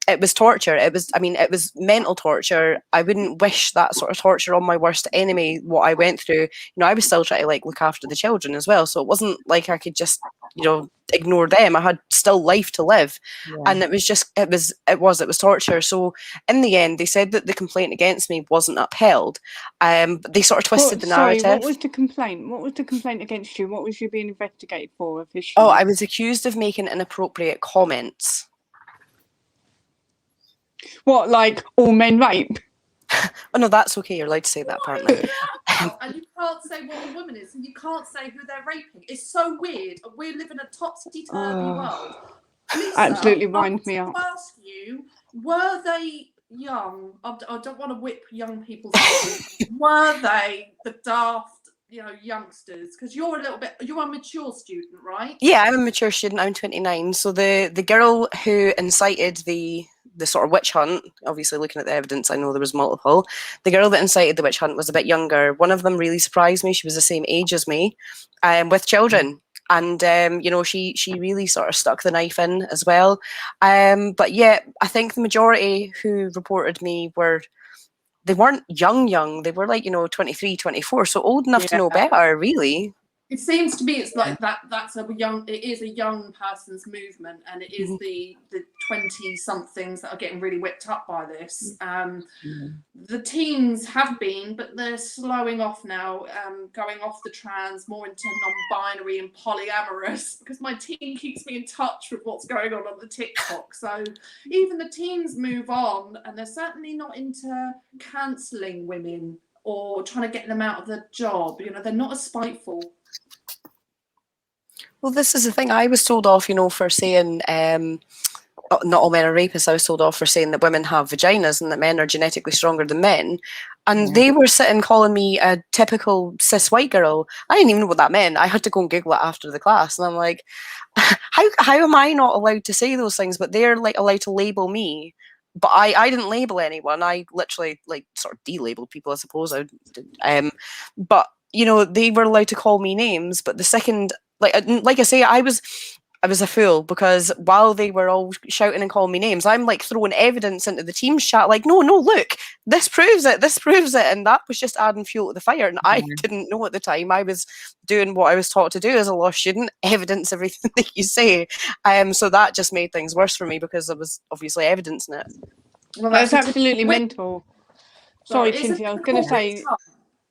it was torture. It was mental torture. I wouldn't wish that sort of torture on my worst enemy, what I went through. You know, I was still trying to like look after the children as well. So it wasn't like I could just, you know, ignore them. I had still life to live. Yeah. And it was torture. So in the end, they said that the complaint against me wasn't upheld. But they sort of twisted the narrative. What was the complaint? What was the complaint against you? What was you being investigated for officially? Oh, I was accused of making inappropriate comments. What, like all men rape? Oh no, that's okay. You're allowed to say that apparently. And you can't say what a woman is, and you can't say who they're raping. It's so weird. We live in a topsy-turvy world. Lisa, Absolutely winds me up. I ask you, were they young? I don't want to whip young people's heads. Were they the daft, you know, youngsters? Because you're a mature student, right? Yeah, I'm a mature student. I'm 29. So the girl who incited the sort of witch hunt, obviously looking at the evidence, I know there was multiple. The girl that incited the witch hunt was a bit younger. One of them really surprised me. She was the same age as me, with children. And, you know, she really sort of stuck the knife in as well. But yeah, I think the majority who reported me they weren't young. They were like, you know, 23, 24. So old enough to know better, really. It seems to me it's like it is a young person's movement, and it is the 20-somethings that are getting really whipped up by this. The teens have been, but they're slowing off now, going off the trans, more into non-binary and polyamorous, because my teen keeps me in touch with what's going on the TikTok. So even the teens move on, and they're certainly not into cancelling women or trying to get them out of the job. You know, they're not as spiteful. Well, this is the thing. I was told off, you know, for saying, not all men are rapists. I was told off for saying that women have vaginas and that men are genetically stronger than men. And they were sitting calling me a typical cis white girl. I didn't even know what that meant. I had to go and Google it after the class. And I'm like, how am I not allowed to say those things? But they're like allowed to label me. But I didn't label anyone. I literally like sort of de-labeled people, I suppose. But you know, they were allowed to call me names. But the second, like I say, I was a fool, because while they were all shouting and calling me names, I'm like throwing evidence into the team's chat, like, no, look, this proves it, and that was just adding fuel to the fire. And I didn't know at the time. I was doing what I was taught to do as a law student, evidence everything that you say. So that just made things worse for me, because there was obviously evidence in it. Well, That's absolutely mental. Sorry, Chinzia, I was going to say...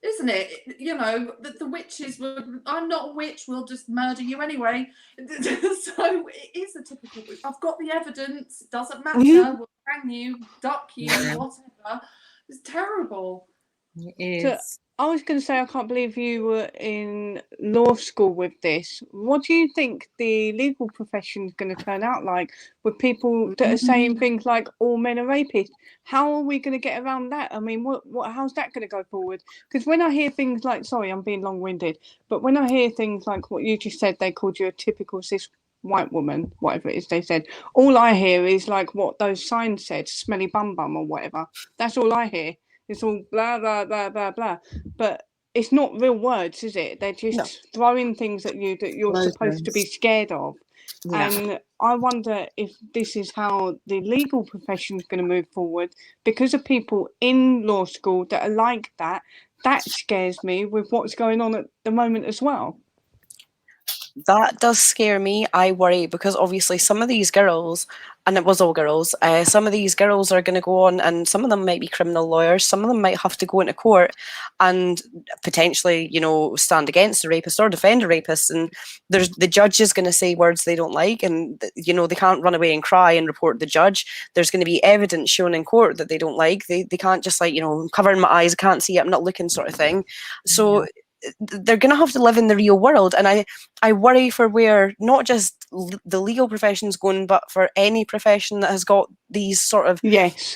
Isn't it? You know, the witches would, I'm not a witch, we'll just murder you anyway. So it is a typical, I've got the evidence, it doesn't matter, we'll hang you, duck you, whatever. It's terrible. It is. So, I was going to say, I can't believe you were in law school with this. What do you think the legal profession is going to turn out like, with people that are saying things like all men are rapists? How are we going to get around that? I mean, how's that going to go forward? Because when I hear things like, sorry, I'm being long-winded, but when I hear things like what you just said, they called you a typical cis white woman, whatever it is they said, all I hear is like what those signs said, smelly bum bum or whatever. That's all I hear. It's all blah, blah, blah, blah, blah. But it's not real words, is it? They're just throwing things at you that you're supposed to be scared of. Yeah. And I wonder if this is how the legal profession is going to move forward, because of people in law school that are like that. That scares me with what's going on at the moment as well. That does scare me. I worry, because obviously some of these girls, and it was all girls, some of these girls are going to go on, and some of them might be criminal lawyers, some of them might have to go into court and potentially, you know, stand against a rapist or defend a rapist, and the judge is going to say words they don't like, and you know, they can't run away and cry and report the judge. There's going to be evidence shown in court that they don't like. They can't just, like, you know, covering my eyes, I can't see it, I'm not looking, sort of thing. So they're going to have to live in the real world, and I worry for where not just the legal profession's going, but for any profession that has got these sort of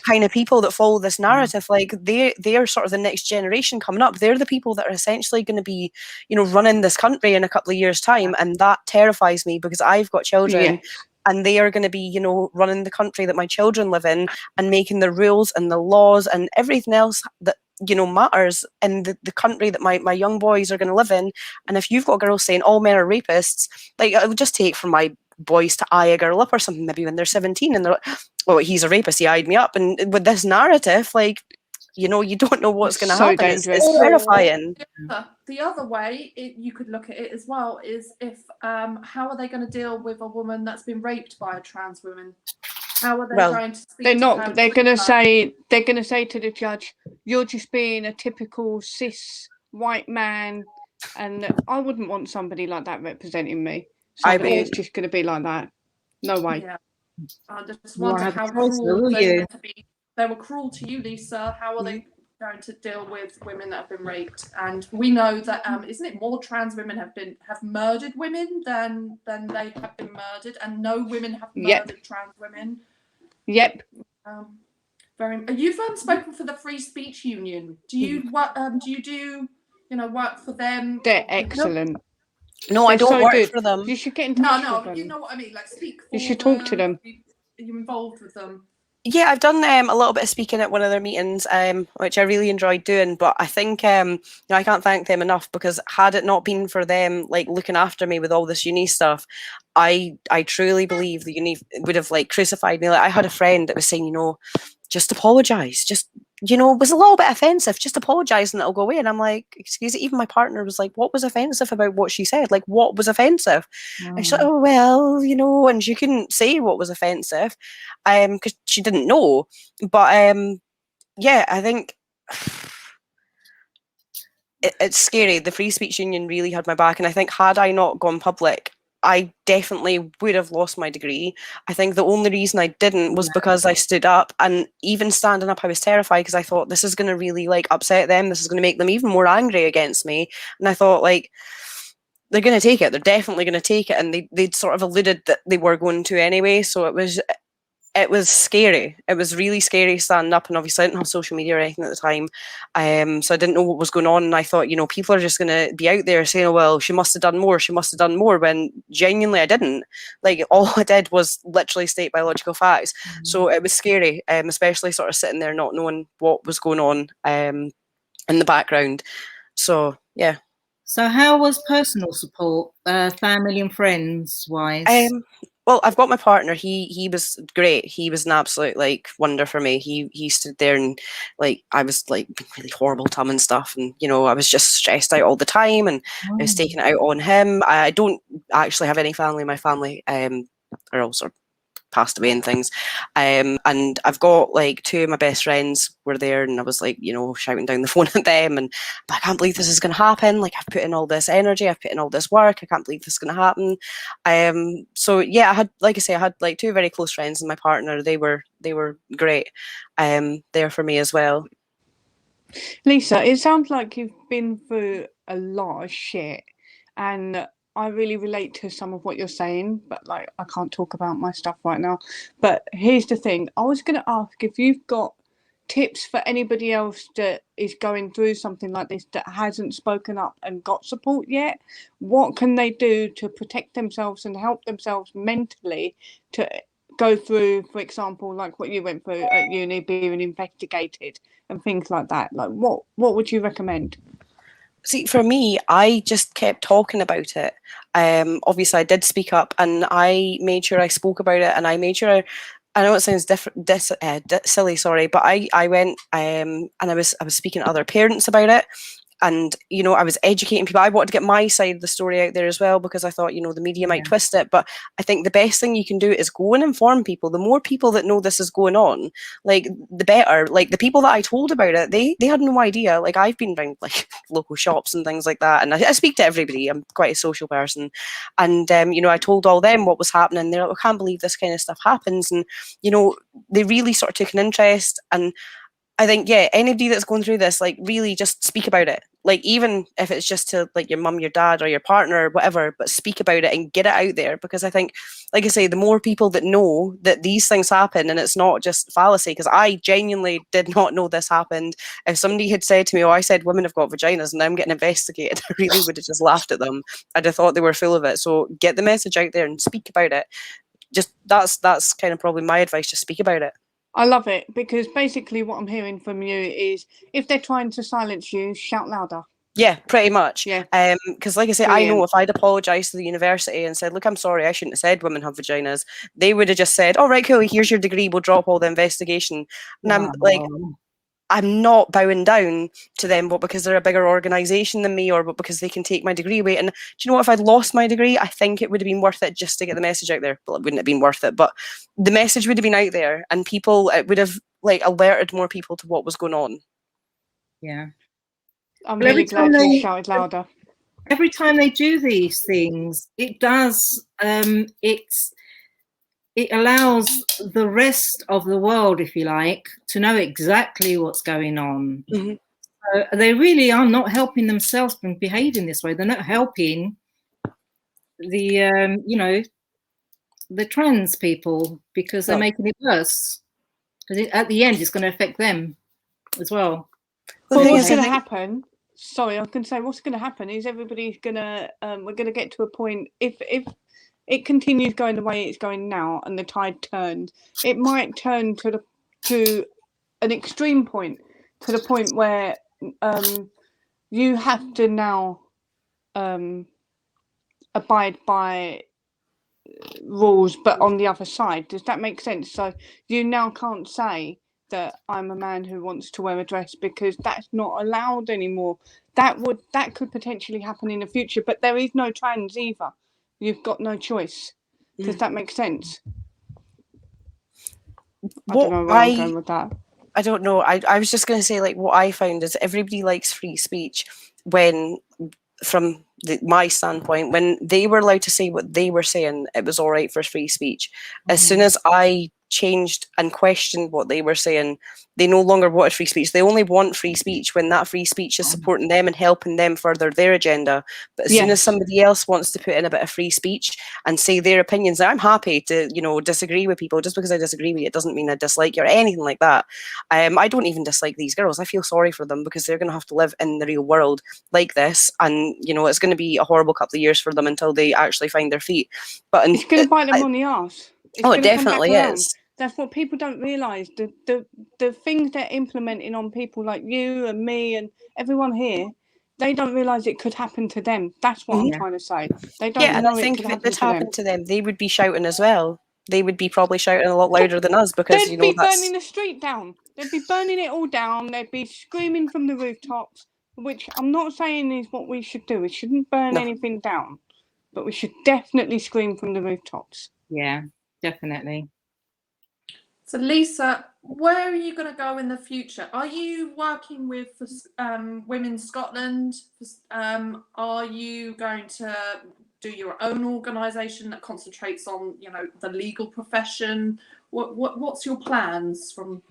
kind of people that follow this narrative. Like they're sort of the next generation coming up. They're the people that are essentially going to be, you know, running this country in a couple of years' time, and that terrifies me, because I've got children. And they are going to be, you know, running the country that my children live in, and making the rules and the laws and everything else that, you know, matters in the country that my young boys are going to live in. And if you've got girls saying all men are rapists, like, I would just take for my boys to eye a girl up or something, maybe when they're 17, and they're like, oh, he's a rapist, he eyed me up. And with this narrative, like, you know, you don't know what's going to happen. Dangerous. It's terrifying. The other way you could look at it as well is if how are they going to deal with a woman that's been raped by a trans woman? How are they going to speak? They're not. They're going to say. They're going to say to the judge, "You're just being a typical cis white man," and I wouldn't want somebody like that representing me. Somebody is just going to be like that. No way. Yeah. I just wonder how cruel they were cruel to you, Lisa. How are they going to deal with women that have been raped? And we know that isn't it more trans women have murdered women than they have been murdered, and no women have murdered trans women. Yep. You've spoken for the Free Speech Union. Do you do work for them? They're excellent. No, I don't work for them. You should get in touch with them. You know what I mean. Like, speak for you should talk to them. Are you involved with them? Yeah, I've done a little bit of speaking at one of their meetings, which I really enjoyed doing. But I think I can't thank them enough, because had it not been for them, like, looking after me with all this uni stuff, I truly believe the uni would have, like, crucified me. Like, I had a friend that was saying, you know, just apologise, just, you know, it was a little bit offensive, just apologise and it'll go away. And I'm like, excuse me, even my partner was like, what was offensive about what she said? Like, what was offensive? And she's like, oh, well, you know, and she couldn't say what was offensive because she didn't know. But yeah, I think it's scary. The Free Speech Union really had my back, and I think had I not gone public, I definitely would have lost my degree. I think the only reason I didn't was because I stood up, and even standing up I was terrified, because I thought, this is going to really, like, upset them, this is going to make them even more angry against me. And I thought, like, they're going to take it, they're definitely going to take it, and they'd sort of alluded that they were going to anyway. So it was, it was scary. It was really scary standing up, and obviously I didn't have social media or anything at the time, so I didn't know what was going on. And I thought, people are just going to be out there saying, "Oh well, she must have done more. She must have done more." When genuinely I didn't. Like all I did was literally state biological facts. So it was scary, especially sort of sitting there not knowing what was going on in the background. So yeah. So how was personal support, family and friends wise? Well, I've got my partner. He was great. He was an absolute like wonder for me. He stood there and like I was like being really horrible to him and stuff, and I was just stressed out all the time, and I was taking it out on him. I don't actually have any family. My family are also passed away and things. And I've got like two of my best friends were there, and I was like, shouting down the phone at them, and but I can't believe this is going to happen. Like I've put in all this energy, I've put in all this work. I can't believe this is going to happen. So yeah, I had, like I say, I had like two very close friends and my partner. They were great. There for me as well. Lisa, it sounds like you've been through a lot of shit, and I really relate to some of what you're saying, but like I can't talk about my stuff right now. But here's the thing. I was going to ask if you've got tips for anybody else that is going through something like this that hasn't spoken up and got support yet. What can they do to protect themselves and help themselves mentally to go through, for example, like what you went through at uni, being investigated and things like that? Like what would you recommend? See, for me, I just kept talking about it. Obviously, I did speak up, and I made sure I spoke about it, and I made sure. I know it sounds silly, sorry, but I went and I was speaking to other parents about it. And, I was educating people. I wanted to get my side of the story out there as well, because I thought, the media might twist it. But I think the best thing you can do is go and inform people. The more people that know this is going on, like, the better. Like, the people that I told about it, they had no idea. Like, I've been around, like, local shops and things like that. And I speak to everybody. I'm quite a social person. And, I told all them what was happening. They're like, I can't believe this kind of stuff happens. And, they really sort of took an interest. And I think, yeah, anybody that's going through this, like, really just speak about it. Like, even if it's just to, like, your mum, your dad, or your partner, or whatever, but speak about it and get it out there. Because I think, like I say, the more people that know that these things happen and it's not just fallacy, because I genuinely did not know this happened. If somebody had said to me, oh, I said women have got vaginas and I'm getting investigated, I really would have just laughed at them. I'd have thought they were full of it. So get the message out there and speak about it. Just that's kind of probably my advice, just speak about it. I love it, because basically what I'm hearing from you is if they're trying to silence you, shout louder. Yeah, pretty much. Yeah. Because like I say, Brilliant. I know if I'd apologised to the university and said, look, I'm sorry, I shouldn't have said women have vaginas, they would have just said, all right, cool, here's your degree, we'll drop all the investigation. And I'm like, I'm not bowing down to them, but because they're a bigger organisation than me, or but because they can take my degree away. And do you know what? If I'd lost my degree, I think it would have been worth it just to get the message out there. Well, it wouldn't have been worth it, but the message would have been out there, and people, it would have like alerted more people to what was going on. Yeah. I'm really glad you shouted louder. Every time they do these things, it does, it allows the rest of the world, if you like, to know exactly what's going on. Mm-hmm. So they really are not helping themselves from behaving this way. They're not helping the, the trans people, because they're making it worse. Because at the end, it's going to affect them as well. Well, what's going to happen? Sorry, I was going to say what's going to happen is everybody's going to. We're going to get to a point if it continues going the way it's going now, and the tide turns, it might turn to an extreme point, to the point where you have to now abide by rules, but on the other side. Does that make sense? So you now can't say that I'm a man who wants to wear a dress, because that's not allowed anymore. That could potentially happen in the future, but there is no trans either. You've got no choice. Does that make sense? I don't know where I'm going with that. I don't know. I was just going to say, like, what I found is everybody likes free speech when, from my standpoint, when they were allowed to say what they were saying, it was all right for free speech. As soon as I changed and questioned what they were saying. They no longer wanted free speech. They only want free speech when that free speech is supporting them and helping them further their agenda. But as soon as somebody else wants to put in a bit of free speech and say their opinions, I'm happy to, you know, disagree with people. Just because I disagree with you, it doesn't mean I dislike you or anything like that. I don't even dislike these girls. I feel sorry for them because they're going to have to live in the real world like this, and you know, it's going to be a horrible couple of years for them until they actually find their feet. But it's going to bite them on the arse. It's it definitely is. That's what people don't realise. The things they're implementing on people like you and me and everyone here, they don't realise it could happen to them. That's what I'm trying to say. They don't know it could happen to them. They would be shouting as well. They would be probably shouting a lot louder than us because they'd be burning the street down. They'd be burning it all down. They'd be screaming from the rooftops, which I'm not saying is what we should do. We shouldn't burn anything down, but we should definitely scream from the rooftops. Yeah, definitely. So Lisa, where are you going to go in the future? Are you working with Women Scotland? Are you going to do your own organisation that concentrates on, you know, the legal profession? What's your plans from?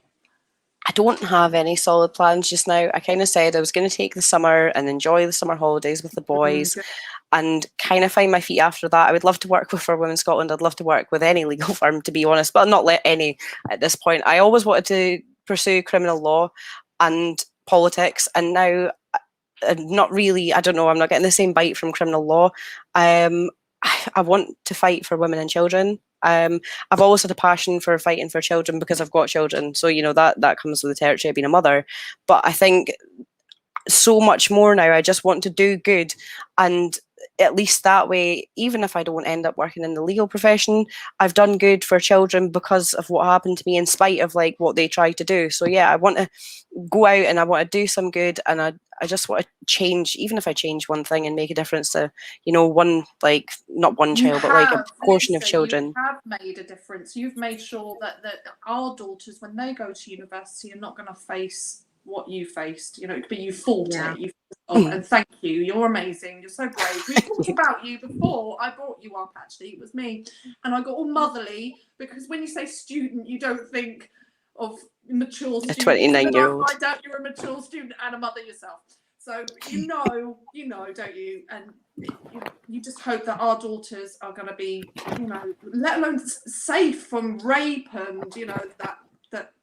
I don't have any solid plans just now. I kind of said I was going to take the summer and enjoy the summer holidays with the boys. And kind of find my feet after that. I would love to work for Women Scotland. I'd love to work with any legal firm, to be honest, but not let any at this point. I always wanted to pursue criminal law and politics, and now not really. I don't know. I'm not getting the same bite from criminal law. I want to fight for women and children. I've always had a passion for fighting for children because I've got children. So, you know, that comes with the territory of being a mother. But I think so much more now. I just want to do good, and at least that way, even if I don't end up working in the legal profession, I've done good for children because of what happened to me, in spite of like what they tried to do. So yeah, I want to go out and I want to do some good, and I just want to change, even if I change one thing and make a difference to, you know, one, like not one child, but like a portion of children. You have made a difference. You've made sure that our daughters, when they go to university, are not going to face what you faced, you know, but you fought it. You and thank you. You're amazing. You're so brave. We talked about you before. I brought you up, actually. It was me, and I got all motherly because when you say student, you don't think of mature student. A 29-year-old. I doubt you're a mature student and a mother yourself. So you know, don't you? And you just hope that our daughters are going to be, you know, let alone safe from rape and, you know, that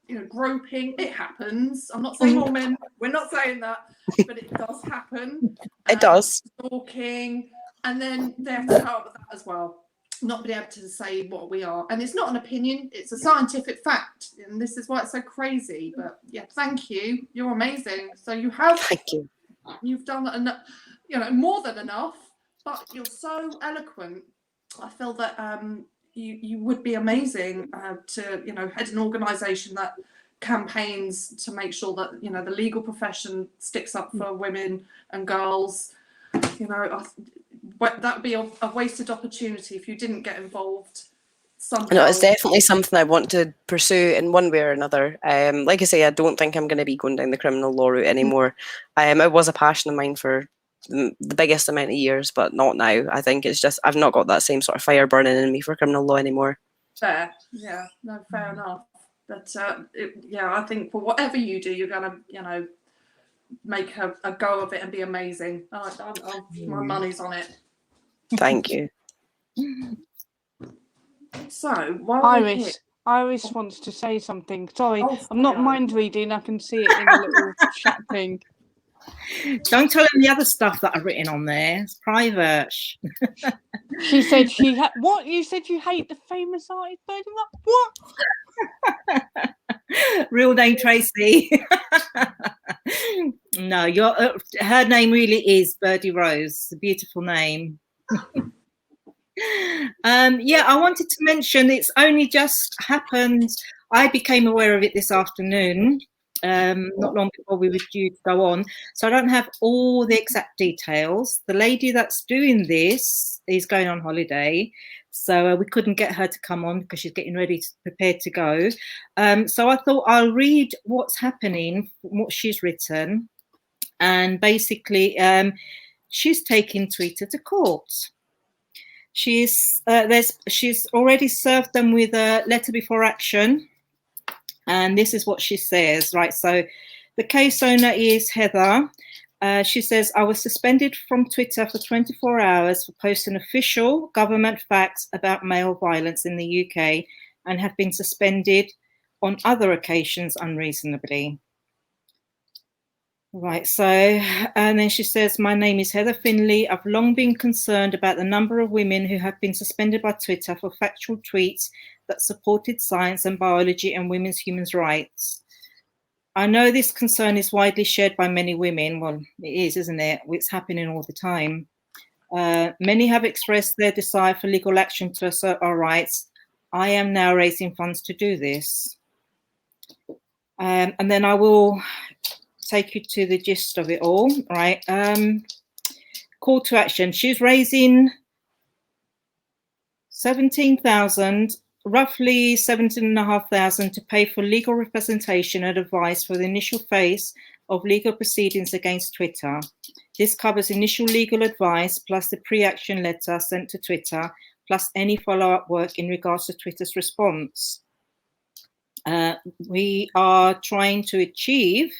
you know, groping. It happens. I'm not saying all men. We're not saying that, but it does happen. It does. Stalking, and then they have to come up with that as well. Not being able to say what we are, and it's not an opinion. It's a scientific fact, and this is why it's so crazy. But yeah, thank you. You're amazing. So you have. Thank you. You've done enough, you know, more than enough. But you're so eloquent. I feel that you would be amazing to, you know, head an organisation that campaigns to make sure that, you know, the legal profession sticks up for women and girls. You know, that would be a wasted opportunity if you didn't get involved. No, it's definitely something I want to pursue in one way or another. Like I say, I don't think I'm going to be going down the criminal law route anymore. It was a passion of mine for the biggest amount of years, but not now. I think it's just I've not got that same sort of fire burning in me for criminal law anymore. Fair, yeah, no, fair enough. But yeah, I think for whatever you do, you're gonna, you know, make a go of it and be amazing. My money's on it. Thank you. So, while Iris wants to say something. Sorry, I'm not mind reading. I can see it in a little chat thing. Don't tell him the other stuff that I've written on there. It's private. She said what? You said you hate the famous artist Birdy? What? Real name Tracy. No, her name really is Birdy Rose. A beautiful name. Yeah, I wanted to mention it's only just happened. I became aware of it this afternoon, not long before we were due to go on. So I don't have all the exact details. The lady that's doing this is going on holiday, so we couldn't get her to come on because she's getting ready to prepare to go. So I thought I'll read what's happening, what she's written, and basically she's taking Twitter to court. she's already served them with a letter before action, and this is what she says. Right, so the case owner is Heather. She says, I was suspended from Twitter for 24 hours for posting official government facts about male violence in the UK, and have been suspended on other occasions unreasonably. Right, so, and then she says, my name is Heather Finley. I've long been concerned about the number of women who have been suspended by Twitter for factual tweets that supported science and biology and women's human rights. I know this concern is widely shared by many women. Well, it is, isn't it? It's happening all the time. Many have expressed their desire for legal action to assert our rights. I am now raising funds to do this. And then I will take you to the gist of it all, right? Call to action. She's raising 17,000, roughly 17,500 to pay for legal representation and advice for the initial phase of legal proceedings against Twitter. This covers initial legal advice plus the pre-action letter sent to Twitter, plus any follow-up work in regards to Twitter's response. We are trying to achieve,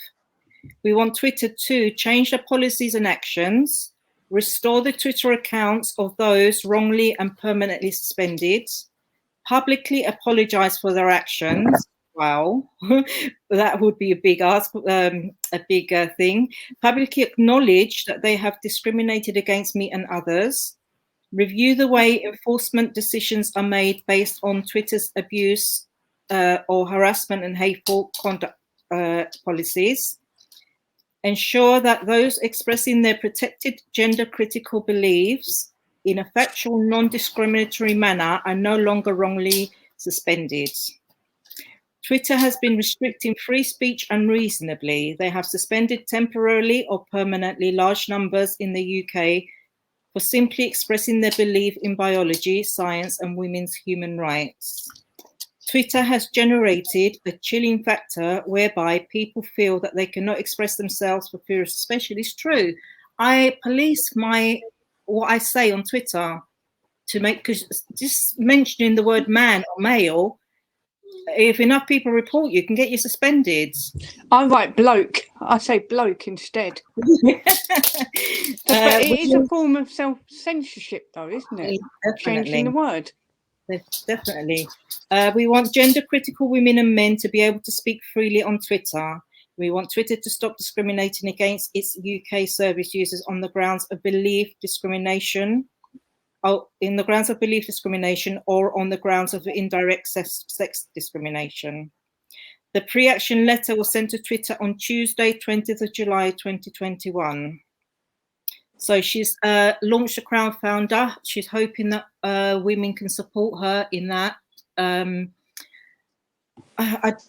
we want Twitter to change their policies and actions, restore the Twitter accounts of those wrongly and permanently suspended, publicly apologize for their actions. Wow, that would be a big ask, a big thing. Publicly acknowledge that they have discriminated against me and others. Review the way enforcement decisions are made based on Twitter's abuse or harassment and hateful conduct policies. Ensure that those expressing their protected gender-critical beliefs in a factual, non-discriminatory manner are no longer wrongly suspended. Twitter has been restricting free speech unreasonably. They have suspended temporarily or permanently large numbers in the UK for simply expressing their belief in biology, science, and women's human rights. Twitter has generated a chilling factor whereby people feel that they cannot express themselves for fear of suspicion. It's true. I police what I say on Twitter to make, because just mentioning the word man or male, if enough people report you, can get you suspended. I write bloke. I say bloke instead. But it is a form of self-censorship, though, isn't it? Changing the word. Definitely. We want gender-critical women and men to be able to speak freely on Twitter. We want Twitter to stop discriminating against its UK service users on the grounds of belief discrimination, or on the grounds of belief discrimination, or on the grounds of indirect sex discrimination. The pre-action letter was sent to Twitter on Tuesday, 20th of July, 2021. So she's launched a crowdfunder. She's hoping that women can support her in that. I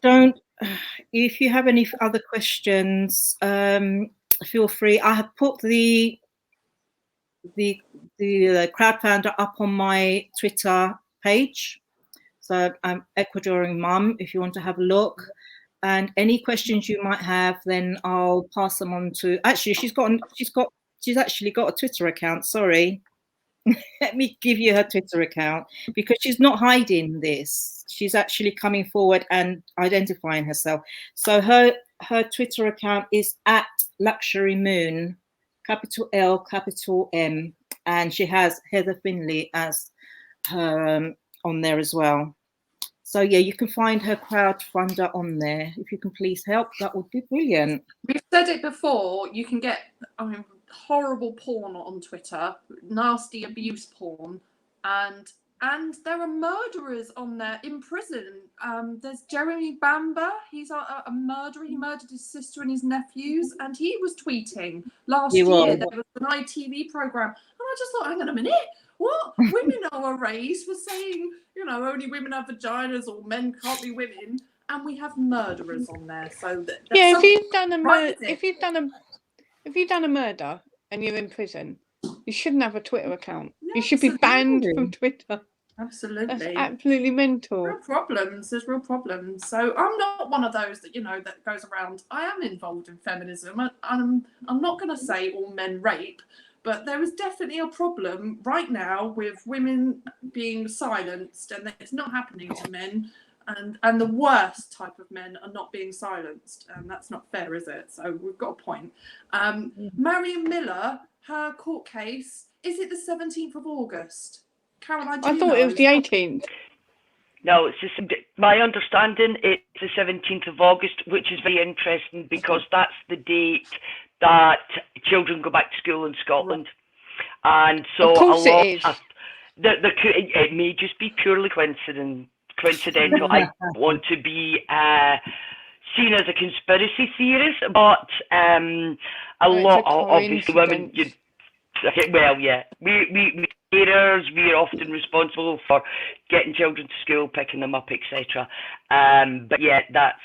don't, if you have any other questions, feel free. I have put the crowdfunder up on my Twitter page. So I'm Ecuadorian Mum, if you want to have a look. And any questions you might have, then I'll pass them on to, actually, she's actually got a Twitter account, sorry. Let me give you her Twitter account, because she's not hiding this. She's actually coming forward and identifying herself. So her Twitter account is @LuxuryMoon, capital L, capital M, and she has Heather Finley as her on there as well. So yeah, you can find her crowdfunder on there. If you can please help, that would be brilliant. We've said it before, you can get, I mean, horrible porn on Twitter, nasty abuse porn, and there are murderers on there in prison. There's Jeremy Bamber, he's a murderer. He murdered his sister and his nephews, and he was tweeting last year. There was an ITV program, and I just thought, hang on a minute, what? Women are raised for saying, you know, only women have vaginas or men can't be women, and we have murderers on there. So yeah, if you've done a murder and you're in prison, you shouldn't have a Twitter account. Yeah, you should be banned from Twitter. Absolutely. That's absolutely mental. Real problems. There's real problems. So I'm not one of those that, you know, that goes around. I am involved in feminism. I'm not going to say all men rape, but there is definitely a problem right now with women being silenced, and it's not happening to men. And the worst type of men are not being silenced, and that's not fair, is it? So we've got a point. Marion Miller, her court case, is it the 17th of August? Caroline, do I you thought know? it was the 18th. No, it's just, my understanding it's the 17th of August, which is very interesting because that's the date that children go back to school in Scotland. And so Of course a lot it is. of it may just be purely coincidental. I don't want to be seen as a conspiracy theorist, but a lot of obviously women. Well, yeah, we carers, we're often responsible for getting children to school, picking them up, etc. But yeah, that's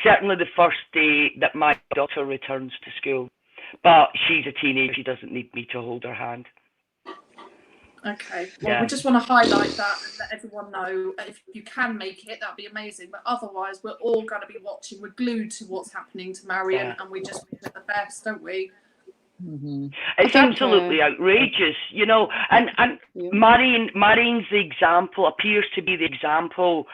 certainly the first day that my daughter returns to school. But she's a teenager; she doesn't need me to hold her hand. Okay, well, we just want to highlight that and let everyone know. If you can make it, that'd be amazing. But otherwise, we're all going to be watching. We're glued to what's happening to Marion, and we just wish her the best, don't we? Mm-hmm. It's absolutely outrageous, you know. And Marion's the example, appears to be the example,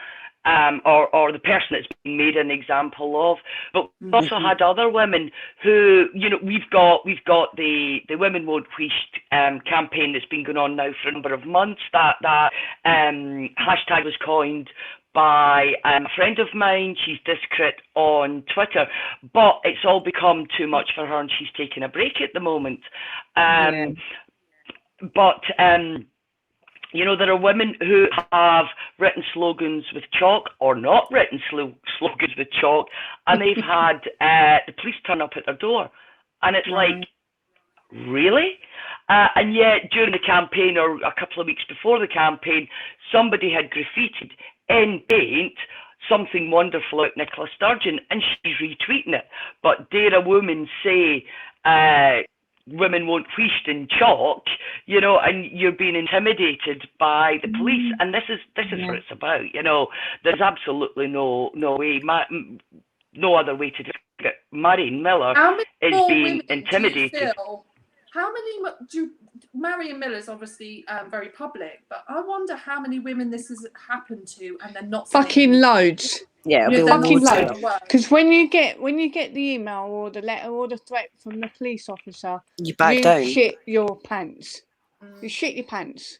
or the person that's being made an example of. But we've also had other women who, you know, we've got the Women Won't Wheesht campaign that's been going on now for a number of months. That hashtag was coined by a friend of mine. She's Discrit on Twitter, but it's all become too much for her and she's taking a break at the moment. But you know, there are women who have written slogans with chalk or not written slogans with chalk, and they've had the police turn up at their door, and it's like, really? And yet during the campaign, or a couple of weeks before the campaign, somebody had graffitied in paint something wonderful at Nicola Sturgeon, and she's retweeting it. But dare a woman say women won't wheesht in chalk, you know, and you're being intimidated by the police, and this is what it's about, you know. There's absolutely no way, no other way to do it. Marion Miller is being intimidated. How many Marion Miller's obviously very public, but I wonder how many women this has happened to, and they're not fucking loads. Yeah, fucking loads. Because when you get the email or the letter or the threat from the police officer, you back down. Shit your pants. You shit your pants.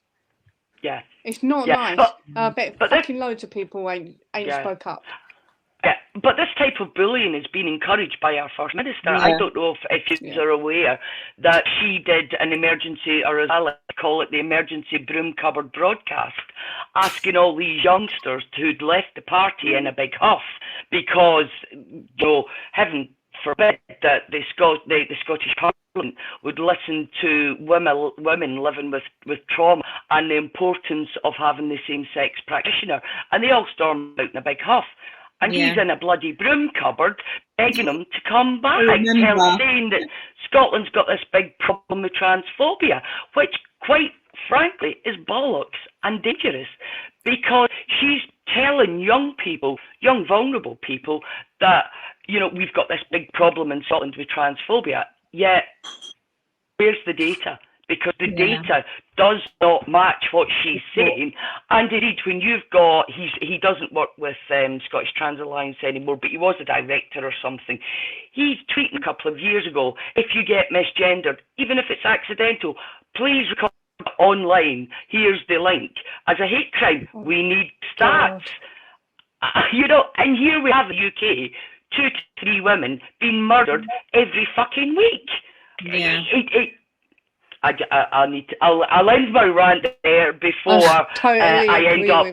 Yeah, it's not nice. I bet fucking loads of people ain't spoke up. Yeah, but this type of bullying is being encouraged by our First Minister. I don't know if you are aware that she did an emergency, or as I like to call it, the emergency broom cupboard broadcast, asking all these youngsters who'd left the party in a big huff because, you know, heaven forbid that the Scottish Parliament would listen to women living with trauma and the importance of having the same-sex practitioner. And they all stormed out in a big huff. And he's in a bloody broom cupboard begging them to come back, saying that Scotland's got this big problem with transphobia, which, quite frankly, is bollocks and dangerous, because she's telling young people, young vulnerable people, that, you know, we've got this big problem in Scotland with transphobia. Yet, where's the data? Because the data does not match what she's saying. And indeed, when you've got, he doesn't work with Scottish Trans Alliance anymore, but he was a director or something. He's tweeting a couple of years ago, if you get misgendered, even if it's accidental, please record online. Here's the link. As a hate crime, we need stats. You know, and here we have in the UK, 2 to 3 women being murdered every fucking week. I'll end my rant there before I end up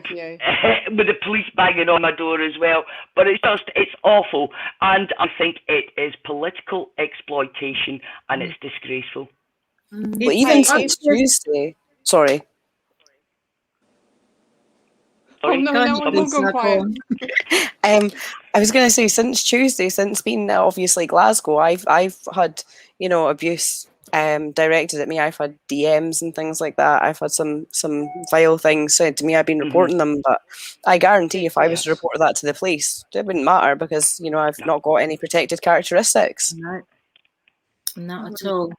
with the police banging on my door as well. But it's awful, and I think it is political exploitation, and it's disgraceful. Well, even since Tuesday, sorry. Oh no, I'm not going quiet. I was going to say, since Tuesday, since being obviously Glasgow, I've had, you know, abuse directed at me. I've had DMs and things like that. I've had some vile things said to me. I've been reporting them, but I guarantee if I was to report that to the police, it wouldn't matter, because, you know, I've not got any protected characteristics. No, not at all.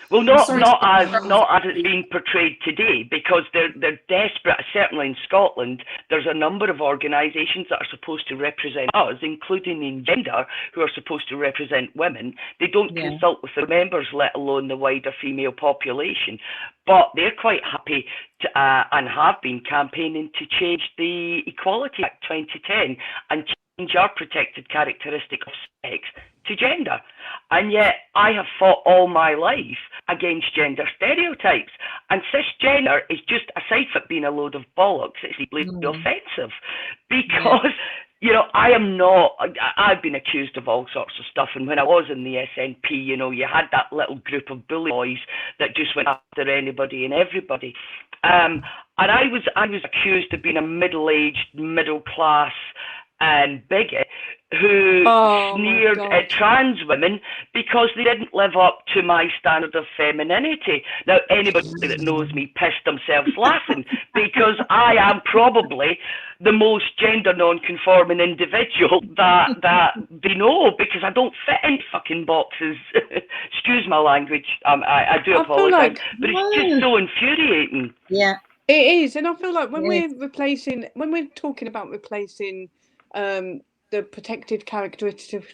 Well, I'm not sorry not to as interrupt. not as it's being portrayed today, because they're desperate. Certainly in Scotland, there's a number of organisations that are supposed to represent us, including in gender, who are supposed to represent women. They don't Yeah. consult with their members, let alone the wider female population. But they're quite happy to, and have been campaigning to change the Equality Act 2010 and change our protected characteristic of sex to gender. And yet I have fought all my life against gender stereotypes. And cisgender is just, aside from being a load of bollocks, it's deeply offensive. Because, you know, I've been accused of all sorts of stuff. And when I was in the SNP, you know, you had that little group of bully boys that just went after anybody and everybody. And I was accused of being a middle-aged, middle-class bigot who sneered at trans women because they didn't live up to my standard of femininity. Now, anybody that knows me pissed themselves laughing, because I am probably the most gender non-conforming individual that they know, because I don't fit in fucking boxes. Excuse my language. I do apologise, but it's just so infuriating. Yeah, it is, and I feel like when we're talking about replacing the protected characteristic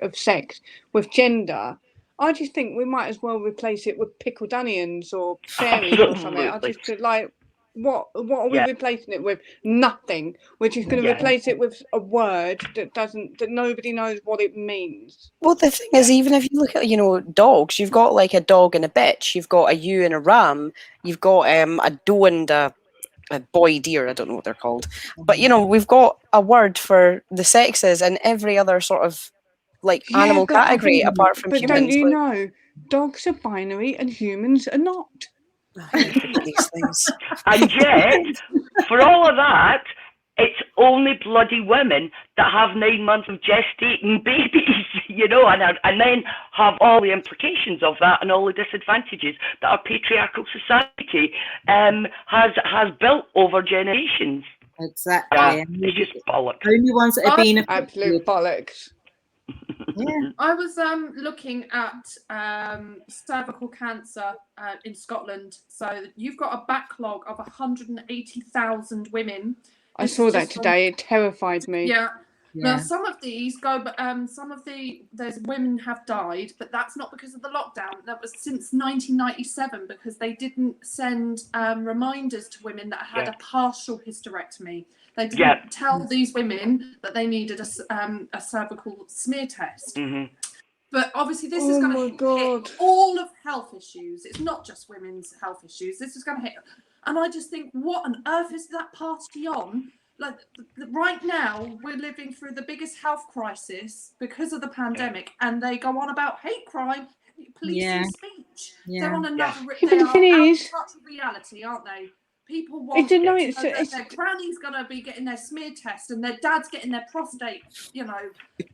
of sex with gender, I just think we might as well replace it with pickled onions or fairies or something. I just feel like, what are we replacing it with? Nothing. We're just going to replace it with a word that nobody knows what it means. Well, the thing is, even if you look at, you know, dogs, you've got like a dog and a bitch, you've got a ewe and a ram, you've got a doe and a boy deer, I don't know what they're called. But, you know, we've got a word for the sexes in every other sort of like animal category apart from humans. But don't you know, dogs are binary and humans are not. These things. And yet, for all of that, it's only bloody women that have 9 months of gestating babies, you know, and then have all the implications of that and all the disadvantages that our patriarchal society has built over generations. Exactly. It's just bollocks. The only ones that are being absolute bollocks. Yeah. I was looking at cervical cancer in Scotland. So you've got a backlog of 180,000 women. I saw that today. It terrified me. Yeah. Now some of these go, but there's women have died, but that's not because of the lockdown. That was since 1997, because they didn't send reminders to women that had a partial hysterectomy. They didn't tell these women that they needed a cervical smear test. Mm-hmm. But obviously this is going to hit all of health issues. It's not just women's health issues. This is going to hit. And I just think, what on earth is that party on? Like, right now, we're living through the biggest health crisis because of the pandemic, and they go on about hate crime, policing speech. They're on another. They are out of touch with reality, aren't they? People want to know that their granny's going to be getting their smear test and their dad's getting their prostate. You know,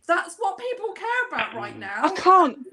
that's what people care about right now. I can't.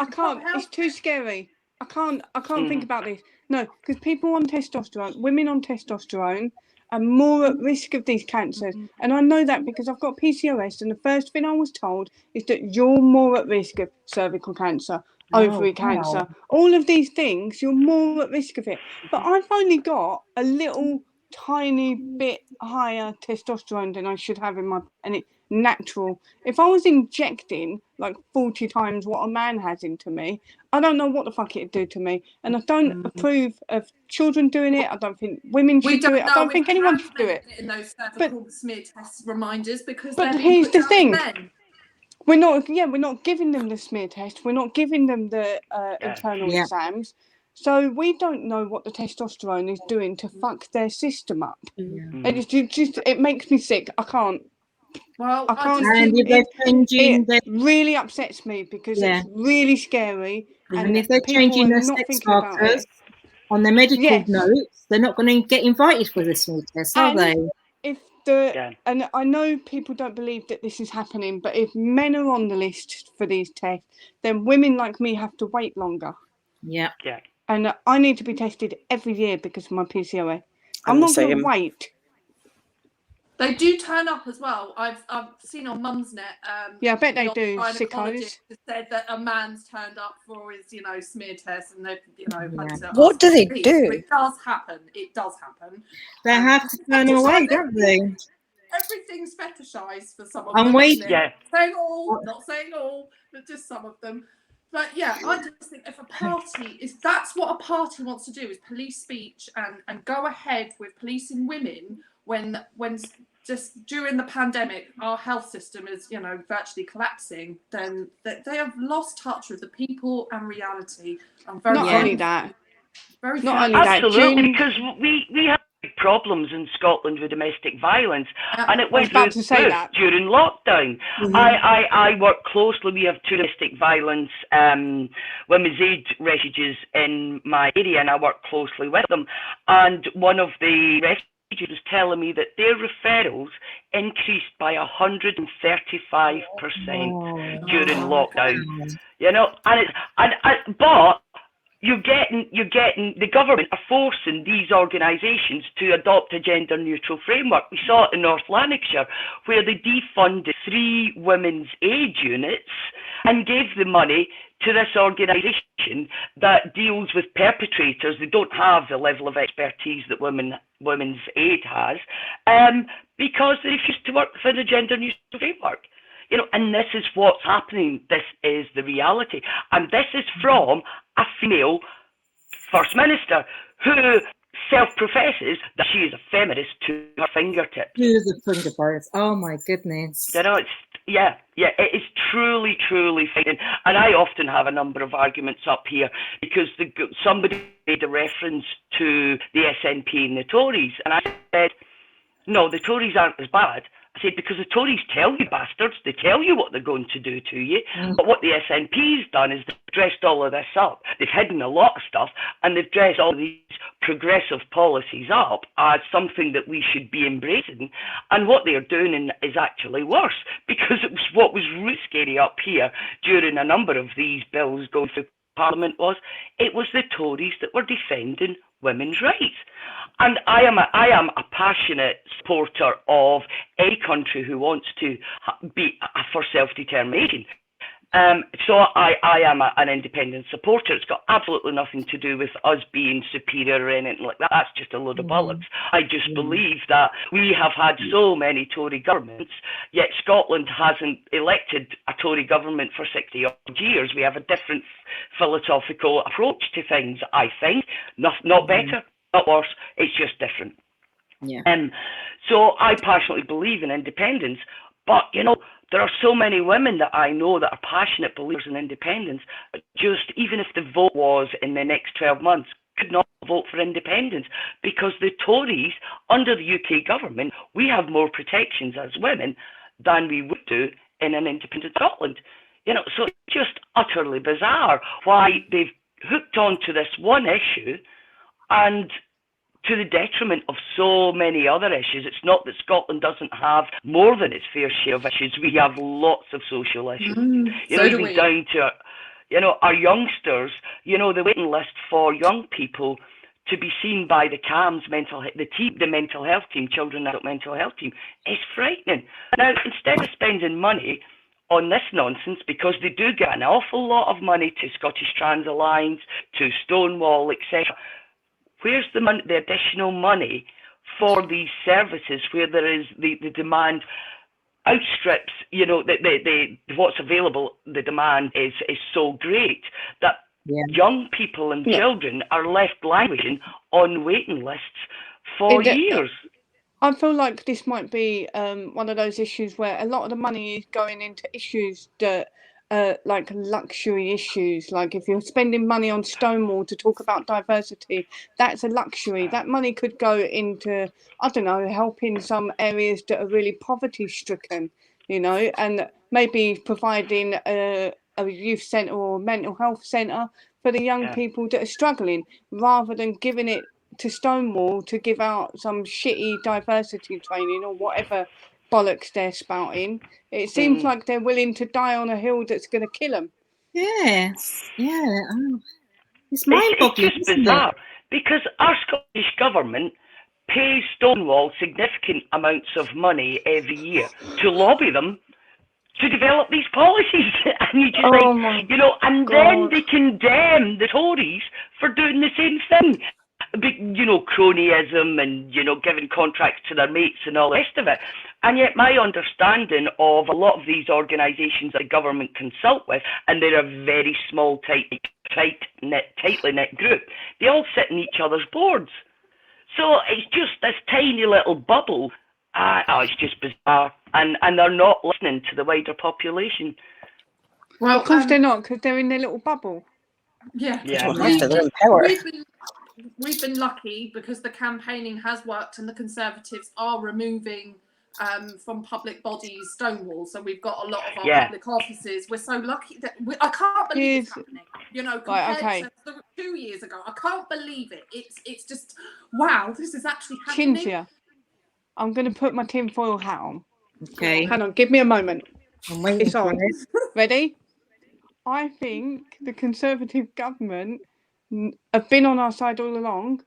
It's too scary. I can't think about this. No, because people on testosterone, women on testosterone, are more at risk of these cancers. And I know that because I've got PCOS, and the first thing I was told is that you're more at risk of cervical cancer, ovary cancer, all of these things, you're more at risk of it. But I've only got a little tiny bit higher testosterone than I should have in my, and it's natural. If I was injecting like 40 times what a man has into me, I don't know what the fuck it'd do to me. And I don't approve of children doing it. I don't think women should do it. I don't think anyone should do it. In those cervical smear test reminders, because but here's the thing. We're not giving them the smear test. We're not giving them the internal exams. So we don't know what the testosterone is doing to fuck their system up. It makes me sick. I can't. Well, I can't. It really upsets me because it's really scary. And if they're changing their sex markers on their medical notes, they're not going to get invited for the smear test, are they? And I know people don't believe that this is happening, but if men are on the list for these tests, then women like me have to wait longer. Yeah. And I need to be tested every year because of my PCOS. I'm not going to wait. They do turn up as well. I've seen on Mumsnet. Yeah, I bet they the do, gynecologist sickos. has said that a man's turned up for his, smear test, and they've, What do they police. do? But it does happen. It does happen. They have to turn them away, don't they? Everything's fetishized for some of I'm them. waiting. Isn't it? Saying all, not saying all, but just some of them. But yeah, I just think if a party that's what a party wants to do, is police speech and go ahead with policing women when just during the pandemic our health system is virtually collapsing, then they have lost touch with the people and reality. I'm very Not only that, very not only that, absolutely, June, because we have problems in Scotland with domestic violence, and it I was went about through to say the roof that. during lockdown. Mhm. I work closely. We have two domestic violence women's aid refugees in my area, and I work closely with them. And one of the refugees was telling me that their referrals increased by 135% during lockdown. But you're getting the government are forcing these organisations to adopt a gender neutral framework. We saw it in North Lanarkshire, where they defunded 3 women's aid units and gave the money to this organisation that deals with perpetrators. They don't have the level of expertise that women's aid has, because they refuse to work within a gender neutral framework. And this is what's happening. This is the reality. And this is from a female First Minister who self-professes that she is a feminist to her fingertips. Oh my goodness. It is truly, truly frightening. And I often have a number of arguments up here because somebody made a reference to the SNP and the Tories. And I said, no, the Tories aren't as bad. I said, because the Tories tell you, bastards, they tell you what they're going to do to you. But what the SNP's done is they've dressed all of this up. They've hidden a lot of stuff, and they've dressed all these progressive policies up as something that we should be embracing. And what they're doing is actually worse, because it was what was really scary up here during a number of these bills going through Parliament it was the Tories that were defending women's rights. And I am a passionate supporter of any country who wants to be for self-determination. So I am an independent supporter. It's got absolutely nothing to do with us being superior or anything like that. That's just a load of bollocks. I just believe that we have had so many Tory governments, yet Scotland hasn't elected a Tory government for 60 odd years. We have a different philosophical approach to things, I think. Not better, not worse. It's just different. So I passionately believe in independence, but there are so many women that I know that are passionate believers in independence, but just even if the vote was in the next 12 months, could not vote for independence, because the Tories, under the UK government, we have more protections as women than we would do in an independent Scotland. So it's just utterly bizarre why they've hooked onto this one issue, and to the detriment of so many other issues. It's not that Scotland doesn't have more than its fair share of issues. We have lots of social issues. Even down to, our youngsters, the waiting list for young people to be seen by the CAMS the mental health team, Children and Adult Mental Health Team, is frightening. Now, instead of spending money on this nonsense, because they do get an awful lot of money to Scottish Trans Alliance, to Stonewall, etc., where's the additional money for these services where there is the demand outstrips, what's available, the demand is so great that young people and children are left languishing on waiting lists for years. I feel like this might be one of those issues where a lot of the money is going into issues that like luxury issues. Like if you're spending money on Stonewall to talk about diversity, that's a luxury. That money could go into, I don't know, helping some areas that are really poverty stricken, and maybe providing a youth centre or mental health centre for the young people that are struggling, rather than giving it to Stonewall to give out some shitty diversity training or whatever bollocks they're spouting. It seems like they're willing to die on a hill that's going to kill them. Yes, it's mind-boggling. It's just bizarre, because our Scottish government pays Stonewall significant amounts of money every year to lobby them to develop these policies. And you just Oh my and then they condemn the Tories for doing the same thing. Cronyism and, giving contracts to their mates and all the rest of it. And yet my understanding of a lot of these organisations that the government consult with, and they're a very small, tightly knit group, they all sit in each other's boards. So it's just this tiny little bubble. It's just bizarre. And they're not listening to the wider population. Well, of course they're not, because they're in their little bubble. Yeah. Don't have to, they're in power. We've been lucky because the campaigning has worked and the Conservatives are removing from public bodies Stonewall. So we've got a lot of our public offices. We're so lucky that I can't believe it's happening. Compared to 2 years ago, I can't believe it. It's just, wow, this is actually happening. Chinzia, I'm going to put my tinfoil hat on. Okay. Hang on, give me a moment. I'm waiting It's for on. it. Ready? I think the Conservative government have been on our side all along.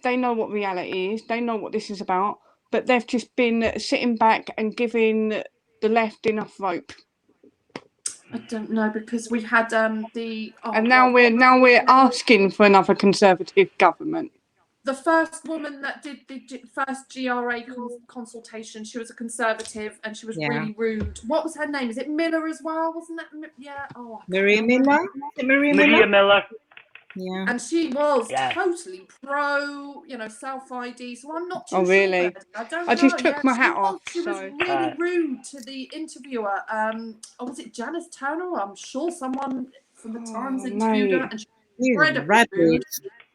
They know what reality is. They know what this is about. But they've just been sitting back and giving the left enough rope. I don't know, because we had and now we're asking for another Conservative government. The first woman that did the first GRA consultation, she was a Conservative and she was really rude. What was her name? Is it Miller as well? Wasn't that? Yeah. Oh, Maria Miller? Is it Maria Miller? Yeah. And she was totally pro, self-ID. So I'm not too sure. Really? I just took my hat off. She was really rude to the interviewer. Was it Janice Turner? I'm sure someone from the Times interviewed her, and she was incredibly rude.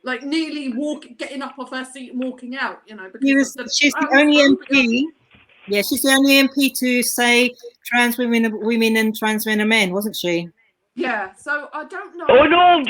Like nearly getting up off her seat and walking out, because she's the only MP. Yeah, she's the only MP to say trans women are women and trans men are men, wasn't she? Yeah. So I don't know. Oh no!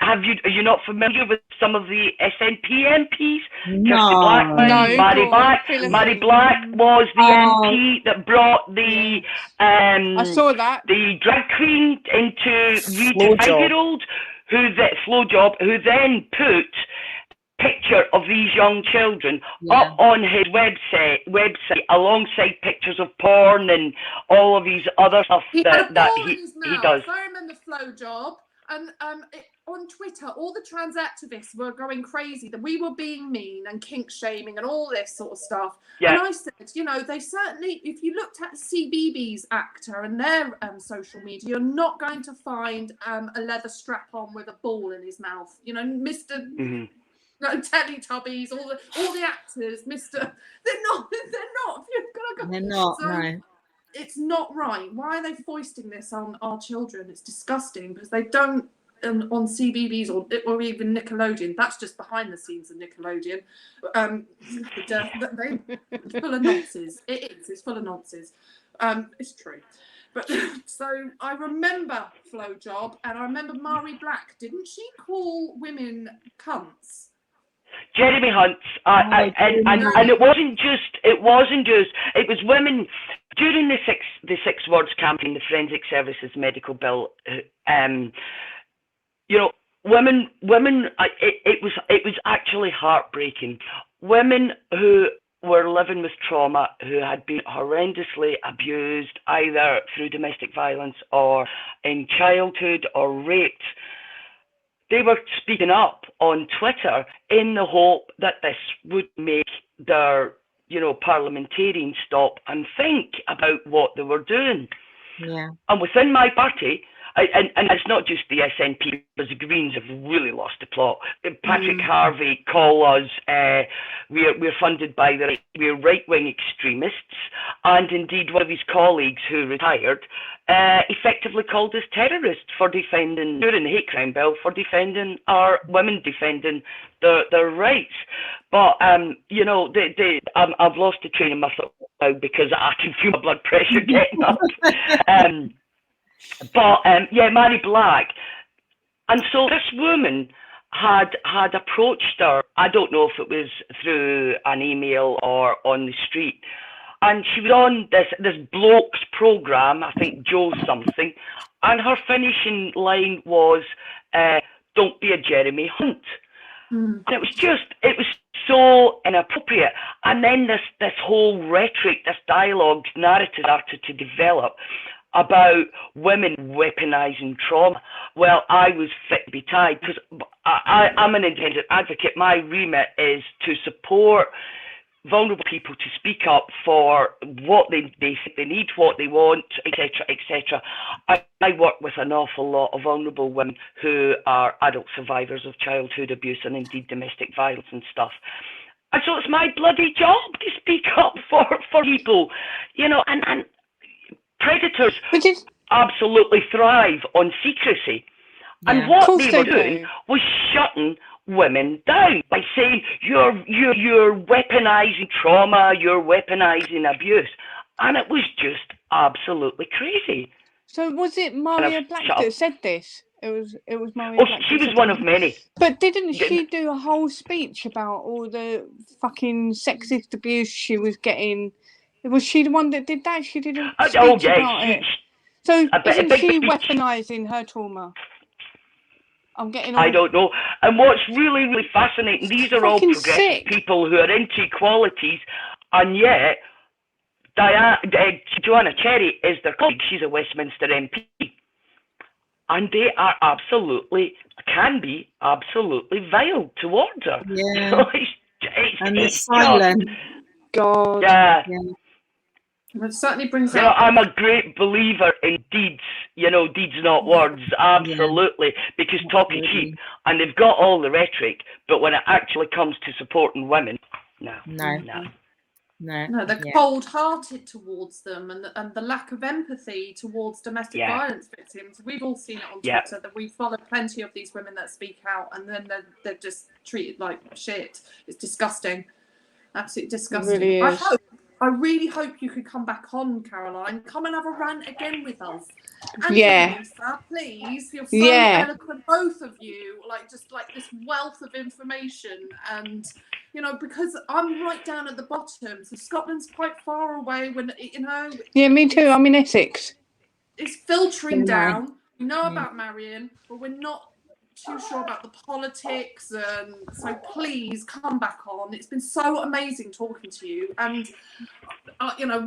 Are you not familiar with some of the SNP MPs? No. Mary Black was the MP that brought the I saw that, the drag queen into read to 5-year-old. Flowjob, who then put a picture of these young children up on his website alongside pictures of porn and all of these other stuff that he does. I remember Flowjob, and on Twitter, all the trans activists were going crazy that we were being mean and kink shaming and all this sort of stuff. Yeah. And I said, they certainly, if you looked at CBeebies actor and their social media, you're not going to find a leather strap on with a ball in his mouth. Mr. Teletubbies, all the actors, Mr. They're not. They're not. No. It's not right. Why are they foisting this on our children? It's disgusting because they don't. On CBeebies or even Nickelodeon, that's just behind the scenes of Nickelodeon. It's full of nonsense. It's full of nonsense. It's true. But so I remember Flowjob, and I remember Mari Black. Didn't she call women cunts? Jeremy Hunt, and it wasn't just. It was women during the six words campaign, the Forensic Services Medical Bill. Women. It was actually heartbreaking. Women who were living with trauma, who had been horrendously abused either through domestic violence or in childhood or raped. They were speaking up on Twitter in the hope that this would make their, parliamentarians stop and think about what they were doing. Yeah. And within my party, and it's not just the SNP, but the Greens have really lost the plot. Patrick Harvey call us, we're funded by we're right-wing extremists, and indeed one of his colleagues who retired effectively called us terrorists for defending, during the hate crime bill, for defending our women defending their rights. But, I've lost the train of my thought now because I can feel my blood pressure getting up. Mary Black. And so this woman had approached her. I don't know if it was through an email or on the street. And she was on this bloke's programme, I think Joe something, and her finishing line was, "Don't be a Jeremy Hunt." Mm. And it was so inappropriate. And then this whole rhetoric, this dialogue narrative started to develop about women weaponising trauma. Well, I was fit to be tied because I'm an independent advocate. My remit is to support vulnerable people to speak up for what they need, what they want, etc., etc. I work with an awful lot of vulnerable women who are adult survivors of childhood abuse and indeed domestic violence and stuff. And so it's my bloody job to speak up for people, you know, and predators absolutely thrive on secrecy. And Yeah. what they were doing was shutting women down by saying you're weaponizing trauma, you're weaponizing abuse, and it was just absolutely crazy. So was it Maria Black that said this? It was Maria Black. She was one of many. But didn't she do a whole speech about all the fucking sexist abuse she was getting? Was she the one that did that? She did a speech about it. So isn't she weaponizing her trauma? I don't know. And what's really, really fascinating, these are all progressive people who are into equalities, and yet Joanna Cherry is their colleague. She's a Westminster MP. And they are can be absolutely vile towards her. Yeah. So and they're silent. God. Yeah. It certainly brings out. I'm a great believer in deeds, deeds not words, absolutely, because talk is cheap, and they've got all the rhetoric, but when it actually comes to supporting women, no. No, they're cold-hearted towards them, and the lack of empathy towards domestic violence victims. We've all seen it on Twitter that we follow plenty of these women that speak out, and then they're just treated like shit. It's disgusting, absolutely disgusting. It really is. I really hope you could come back on, Caroline. Come and have a rant again with us. And Lisa, please. You're so eloquent, both of you. Just this wealth of information. And, because I'm right down at the bottom. So Scotland's quite far away when, Yeah, me too. I'm in Essex. It's filtering down. We know about Marion, but we're not too sure about the politics, and so please come back on. It's been so amazing talking to you, and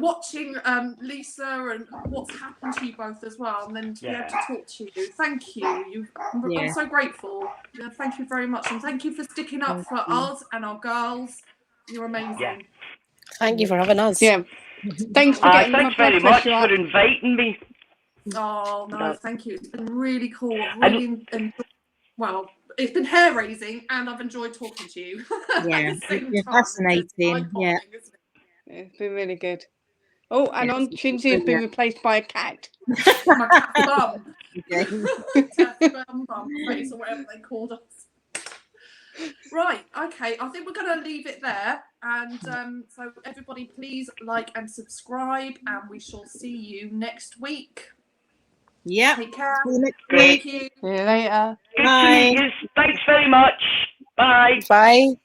watching Lisa and what's happened to you both as well, and then to be able to talk to you. Thank you. I'm so grateful. Thank you very much, and thank you for sticking up for us and our girls. You're amazing. Thank you for having us. Yeah. Thanks for getting thanks very much for inviting me. Oh no, thank you. It's been really cool. Really well, it's been hair raising, and I've enjoyed talking to you. Yeah, you're fascinating. Yeah, it's been really good. Oh, and on Chinzia has been replaced by a cat. My cat bum. Bum face, or whatever they called us. Right, okay. I think we're going to leave it there, and so everybody, please like and subscribe, and we shall see you next week. Yeah. Take care. Thank you. See you later. Good to meet you. Thanks very much. Bye. Bye.